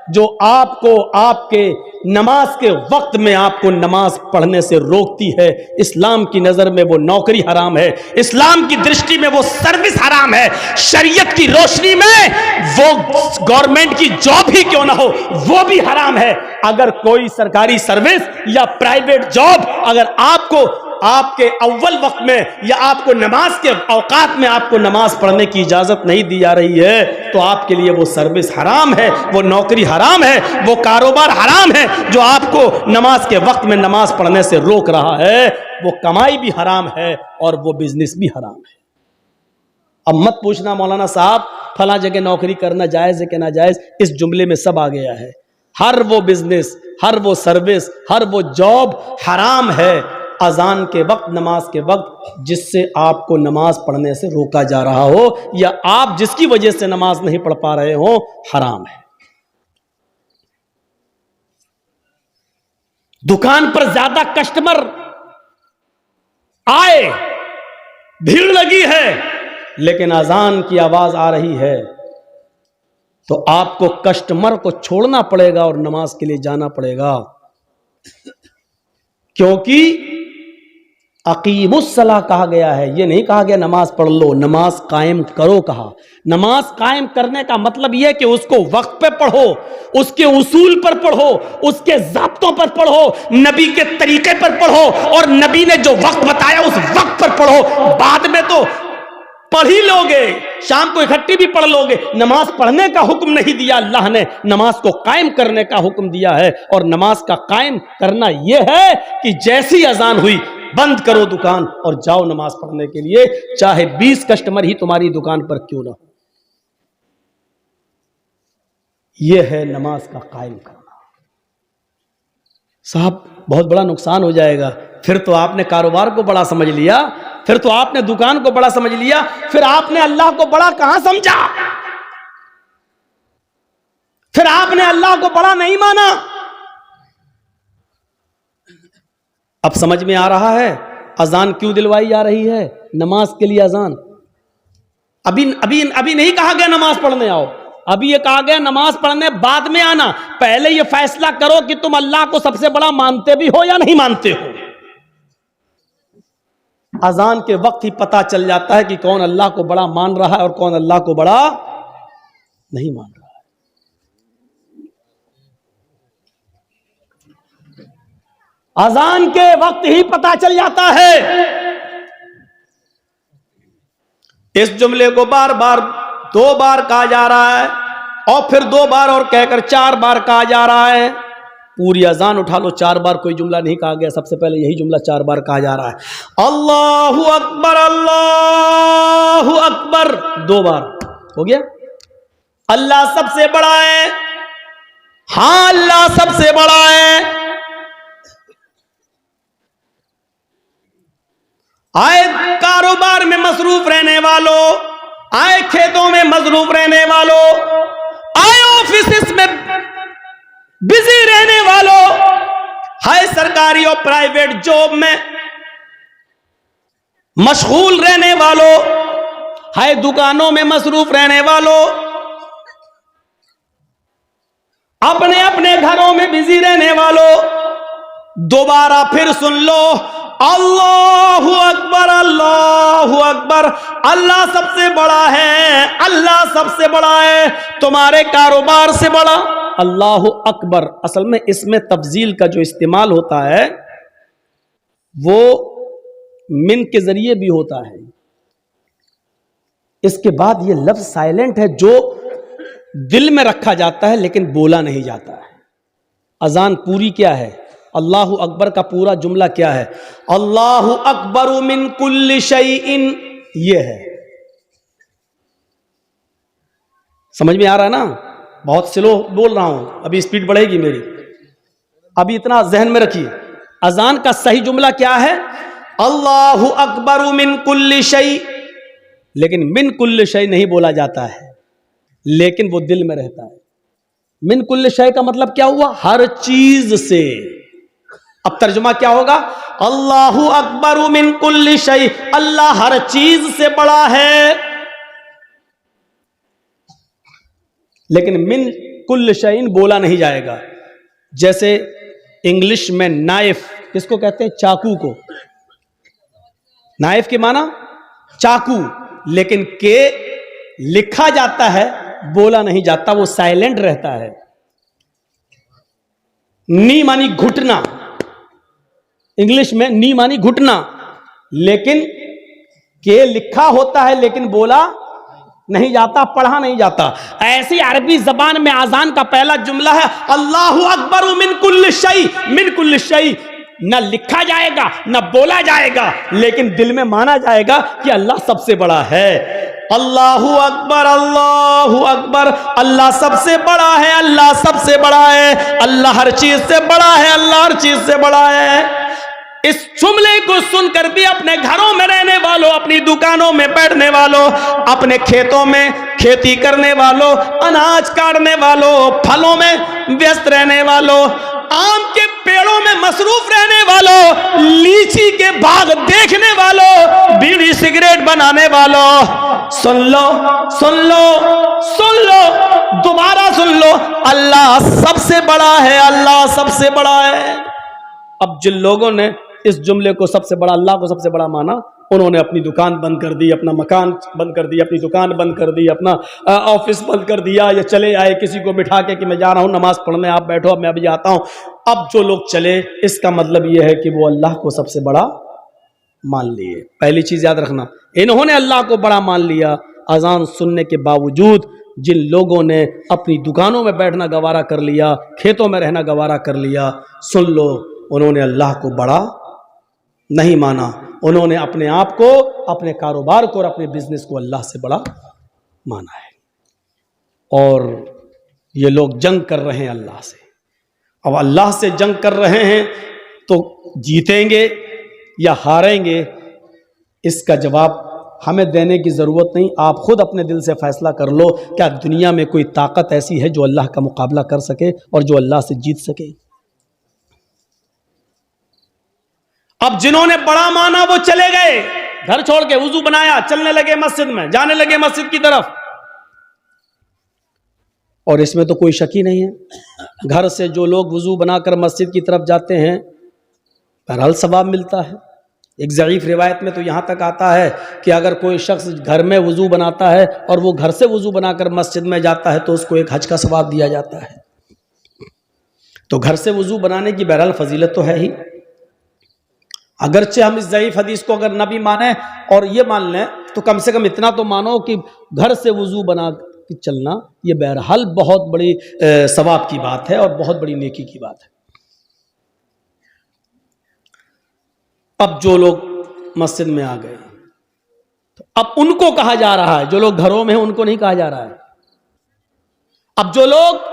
जो आपको आपके नमाज के वक्त में आपको नमाज पढ़ने से रोकती है। इस्लाम की नजर में वो नौकरी हराम है, इस्लाम की दृष्टि में वो सर्विस हराम है, शरीयत की रोशनी में वो गवर्नमेंट की जॉब ही क्यों ना हो वो भी हराम है। अगर कोई सरकारी सर्विस या प्राइवेट जॉब अगर आपको आपके अव्वल वक्त में या आपको नमाज के औकात में आपको नमाज पढ़ने की इजाजत नहीं दी जा रही है तो आपके लिए वो सर्विस हराम है, वो नौकरी हराम है, वो कारोबार हराम है जो आपको नमाज के वक्त में नमाज पढ़ने से रोक रहा है। वो कमाई भी हराम है और वो बिजनेस भी हराम है। अब मत पूछना मौलाना साहब फला जगह नौकरी करना जायज है कि ना जायज, इस जुमले में सब आ गया है। हर वो बिजनेस, हर वो सर्विस, हर वो जॉब हराम है अजान के वक्त, नमाज के वक्त जिससे आपको नमाज पढ़ने से रोका जा रहा हो या आप जिसकी वजह से नमाज नहीं पढ़ पा रहे हो, हराम है। दुकान पर ज्यादा कस्टमर आए, भीड़ लगी है, लेकिन अजान की आवाज आ रही है तो आपको कस्टमर को छोड़ना पड़ेगा और नमाज के लिए जाना पड़ेगा, क्योंकि अकीमुस्सला कहा गया है। ये नहीं कहा गया नमाज पढ़ लो, नमाज कायम करो कहा। नमाज कायम करने का मतलब यह कि उसको वक्त पे पढ़ो, उसके उसूल पर पढ़ो, उसके ज़ाब्तों पर पढ़ो, नबी के तरीके पर पढ़ो और नबी ने जो वक्त बताया उस वक्त पर पढ़ो। बाद में तो पढ़ ही लोगे, शाम को इकट्ठी भी पढ़ लोगे। नमाज पढ़ने का हुक्म नहीं दिया अल्लाह ने, नमाज को कायम करने का हुक्म दिया है। और नमाज का कायम करना यह है कि जैसी अजान हुई बंद करो दुकान और जाओ नमाज पढ़ने के लिए, चाहे 20 कस्टमर ही तुम्हारी दुकान पर क्यों ना हो। यह है नमाज का कायम करना। साहब बहुत बड़ा नुकसान हो जाएगा। फिर तो आपने कारोबार को बड़ा समझ लिया, फिर तो आपने दुकान को बड़ा समझ लिया, फिर आपने अल्लाह को बड़ा कहां समझा, फिर आपने अल्लाह को बड़ा नहीं माना। अब समझ में आ रहा है अजान क्यों दिलवाई जा रही है, नमाज के लिए अजान। अभी नहीं कहा गया नमाज पढ़ने आओ, अभी ये कहा गया नमाज पढ़ने बाद में आना, पहले ये फैसला करो कि तुम अल्लाह को सबसे बड़ा मानते भी हो या नहीं मानते हो। अजान के वक्त ही पता चल जाता है कि कौन अल्लाह को बड़ा मान रहा है और कौन अल्लाह को बड़ा नहीं मान रहा है। अजान के वक्त ही पता चल जाता है। इस जुमले को बार बार 2 बार कहा जा रहा है और फिर 2 बार और कहकर 4 बार कहा जा रहा है। पूरी अजान उठा लो, 4 बार कोई जुमला नहीं कहा गया, सबसे पहले यही जुमला 4 बार कहा जा रहा है। अल्लाहु अकबर, अल्लाहु अकबर 2 बार हो गया। अल्लाह सबसे बड़ा है, हां अल्लाह सबसे बड़ा है। आए कारोबार में मसरूफ रहने वालों, आए खेतों में मसरूफ रहने वालों, आए ऑफिस में बिजी रहने वालों, हाय सरकारी और प्राइवेट जॉब में मशगूल रहने वालों, हाय दुकानों में मसरूफ रहने वालों, अपने अपने घरों में बिजी रहने वालों, दोबारा फिर सुन लो, अल्लाहु अकबर, अल्लाहु अकबर। अल्लाह सबसे बड़ा है, अल्लाह सबसे बड़ा है, तुम्हारे कारोबार से बड़ा। अल्लाहु अकबर असल में इसमें तफजील का जो इस्तेमाल होता है वो मिन के जरिए भी होता है। इसके बाद ये लफ्ज साइलेंट है जो दिल में रखा जाता है लेकिन बोला नहीं जाता है। अजान पूरी क्या है? अल्लाहु अकबर का पूरा जुमला क्या है? अल्लाहु अकबर मिन कुल्ली शैइन, ये है। समझ में आ रहा है ना? बहुत स्लो बोल रहा हूं, अभी स्पीड बढ़ेगी मेरी, अभी इतना जहन में रखिए। अजान का सही जुमला क्या है? अल्लाहु अकबर मिन कुल्ली शै, लेकिन मिन कुल्ली शै नहीं बोला जाता है, लेकिन वो दिल में रहता है। मिन कुल्ली शै का मतलब क्या हुआ? हर चीज से। अब तर्जुमा क्या होगा? अल्लाहु अकबर मिन कुल्ली शै, अल्लाह हर चीज से बड़ा है, लेकिन मिन कुल्ल शैइन बोला नहीं जाएगा। जैसे इंग्लिश में नाइफ किसको कहते हैं? चाकू को। नाइफ के माना चाकू, लेकिन के लिखा जाता है, बोला नहीं जाता, वो साइलेंट रहता है। नी मानी घुटना, इंग्लिश में नी मानी घुटना, लेकिन के लिखा होता है लेकिन बोला नहीं जाता, पढ़ा नहीं जाता। ऐसी अरबी जबान में आजान का पहला जुमला है अल्लाहु अकबर मिन कुल्ल शै। मिन कुल्ल शै न लिखा जाएगा न बोला जाएगा, लेकिन दिल में माना जाएगा कि अल्लाह सबसे बड़ा है। अल्लाहु अकबर, अल्लाहु अकबर, अल्लाह सबसे बड़ा है, अल्लाह सबसे बड़ा है, अल्लाह हर चीज से बड़ा है, अल्लाह हर चीज से बड़ा है। इस जुमले को सुनकर भी अपने घरों में रहने वालों, अपनी दुकानों में बैठने वालों, अपने खेतों में खेती करने वालों, अनाज काटने वालों, फलों में व्यस्त रहने वालों, आम के पेड़ों में मसरूफ रहने वालों, लीची के बाग देखने वालों, बीड़ी सिगरेट बनाने वालों, सुन लो सुन लो सुन लो, दोबारा सुन लो, अल्लाह सबसे बड़ा है, अल्लाह सबसे बड़ा है। अब जिन लोगों ने इस जुमले को सबसे बड़ा, अल्लाह को सबसे बड़ा माना, उन्होंने अपनी दुकान बंद कर दी, अपना मकान बंद कर दिया, अपनी दुकान बंद कर दी, अपना ऑफिस बंद कर दिया, या चले आए किसी को बिठा के कि मैं जा रहा हूं नमाज पढ़ने, आप बैठो, अब मैं अभी आता हूं। अब जो लोग चले, इसका मतलब यह है कि वो अल्लाह को सबसे बड़ा मान लिए। पहली चीज याद रखना, इन्होंने अल्लाह को बड़ा मान लिया। अजान सुनने के बावजूद जिन लोगों ने अपनी दुकानों में बैठना गवारा कर लिया, खेतों में रहना गवारा कर लिया, सुन लो, उन्होंने अल्लाह को बड़ा नहीं माना। उन्होंने अपने आप को, अपने कारोबार को और अपने बिजनेस को अल्लाह से बड़ा माना है। और ये लोग जंग कर रहे हैं अल्लाह से। अब अल्लाह से जंग कर रहे हैं तो जीतेंगे या हारेंगे, इसका जवाब हमें देने की ज़रूरत नहीं। आप खुद अपने दिल से फैसला कर लो, क्या दुनिया में कोई ताकत ऐसी है जो अल्लाह का मुकाबला कर सके और जो अल्लाह से जीत सके? अब जिन्होंने बड़ा माना वो चले गए, घर छोड़ के वुजू बनाया, चलने लगे मस्जिद में, जाने लगे मस्जिद की तरफ। और इसमें तो कोई शक ही नहीं है। घर से जो लोग वज़ू बनाकर मस्जिद की तरफ जाते हैं बहरहाल सवाब मिलता है। एक ज़ईफ़ रिवायत में तो यहाँ तक आता है कि अगर कोई शख्स घर में वज़ू बनाता है और वो घर से वज़ू बनाकर मस्जिद में जाता है तो उसको एक हज का सवाब दिया जाता है। तो घर से वज़ू बनाने की बहरहाल फजीलत तो है ही। अगरचे हम इस ज़ईफ़ हदीस को अगर न भी माने और ये मान लें तो कम से कम इतना तो मानो कि घर से वज़ू बना के चलना ये बहरहाल बहुत बड़ी सवाब की बात है और बहुत बड़ी नेकी की बात है। अब जो लोग मस्जिद में आ गए तो अब उनको कहा जा रहा है, जो लोग घरों में हैं उनको नहीं कहा जा रहा है। अब जो लोग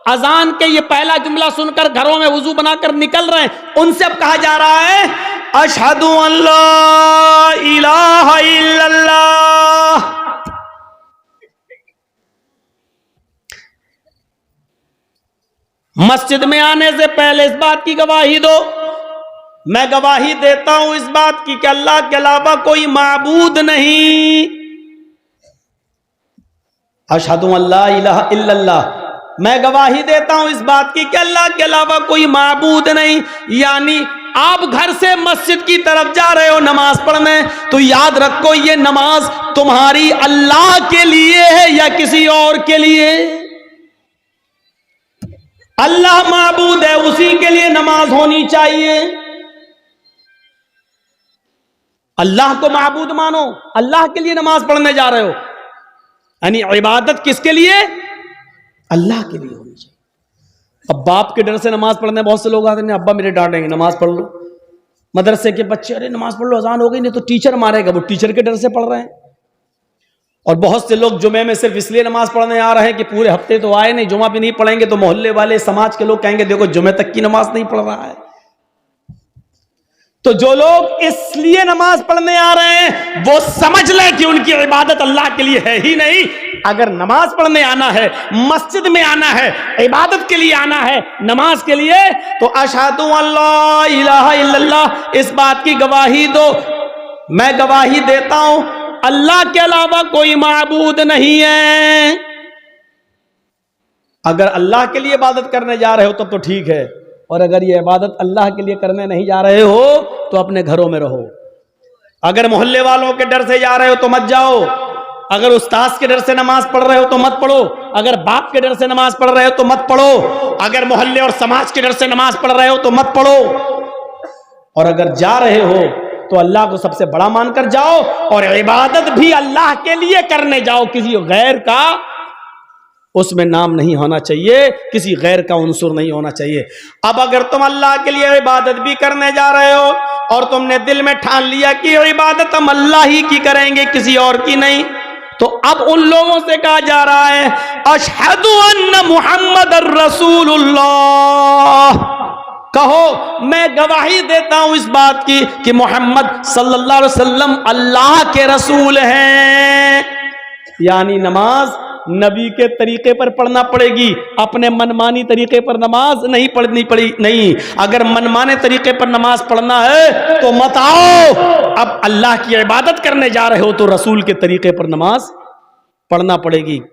अजान के ये पहला जुमला सुनकर घरों में वज़ू बनाकर निकल रहे हैं उनसे अब कहा जा रहा है अशहदु अल्ला इलाहा इल्लल्लाह। मस्जिद में आने से पहले इस बात की गवाही दो, मैं गवाही देता हूं इस बात की कि अल्लाह के अलावा कोई माबूद नहीं। अशहदु अल्ला इलाहा इल्लल्लाह, मैं गवाही देता हूं इस बात की कि अल्लाह के अलावा कोई माबूद नहीं। यानी आप घर से मस्जिद की तरफ जा रहे हो नमाज पढ़ने तो याद रखो ये नमाज तुम्हारी अल्लाह के लिए है या किसी और के लिए। अल्लाह माबूद है, उसी के लिए नमाज होनी चाहिए। अल्लाह को माबूद मानो, अल्लाह के लिए नमाज पढ़ने जा रहे हो, यानी इबादत किसके लिए? अल्लाह के लिए होनी चाहिए। अब बाप के डर से नमाज पढ़ने बहुत से लोग आते हैं, अब्बा मेरे डांटेंगे नमाज पढ़ लो। मदरसे के बच्चे अरे नमाज पढ़ लो अजान हो गई नहीं तो टीचर मारेगा, वो टीचर के डर से पढ़ रहे हैं। और बहुत से लोग जुमे में सिर्फ इसलिए नमाज पढ़ने आ रहे हैं कि पूरे हफ्ते तो आए नहीं, जुमा भी नहीं पढ़ेंगे तो मोहल्ले वाले समाज के लोग कहेंगे देखो जुमे तक की नमाज नहीं पढ़ रहा है। तो जो लोग इसलिए नमाज पढ़ने आ रहे हैं वो समझ लें कि उनकी इबादत अल्लाह के लिए है ही नहीं। अगर नमाज पढ़ने आना है, मस्जिद में आना है, इबादत के लिए आना है, नमाज के लिए, तो अशहदु अल्ला इलाहा इल्लल्लाह इस बात की गवाही दो, मैं गवाही देता हूं अल्लाह के अलावा कोई माबूद नहीं है। अगर अल्लाह के लिए इबादत करने जा रहे हो तब तो ठीक है, और अगर ये इबादत अल्लाह के लिए करने नहीं जा रहे हो तो अपने घरों में रहो। अगर मोहल्ले वालों के डर से जा रहे हो तो मत जाओ, अगर उस्ताद के डर से नमाज पढ़ रहे हो तो मत पढ़ो, अगर बाप के डर से नमाज पढ़ रहे हो तो मत पढ़ो, अगर मोहल्ले और समाज के डर से नमाज पढ़ रहे हो तो मत पढ़ो। और अगर जा रहे हो तो अल्लाह को सबसे बड़ा मानकर जाओ और इबादत भी अल्लाह के लिए करने जाओ, किसी गैर का उसमें नाम नहीं होना चाहिए, किसी गैर का उनसुर नहीं होना चाहिए। अब अगर तुम अल्लाह के लिए इबादत भी करने जा रहे हो और तुमने दिल में ठान लिया कि इबादत हम अल्लाह ही की करेंगे किसी और की नहीं, तो अब उन लोगों से कहा जा रहा है अशहदु अन्ना मुहम्मदर रसूलुल्लाह, कहो मैं गवाही देता हूं इस बात की कि मोहम्मद सल्लल्लाहु अलैहि वसल्लम अल्लाह के रसूल हैं। यानी नमाज नबी के तरीके पर पढ़ना पड़ेगी, अपने मनमानी तरीके पर नमाज नहीं पढ़नी पड़ी नहीं। अगर मनमाने तरीके पर नमाज पढ़ना है तो मत आओ, अब अल्लाह की इबादत करने जा रहे हो तो रसूल के तरीके पर नमाज पढ़ना पड़ेगी।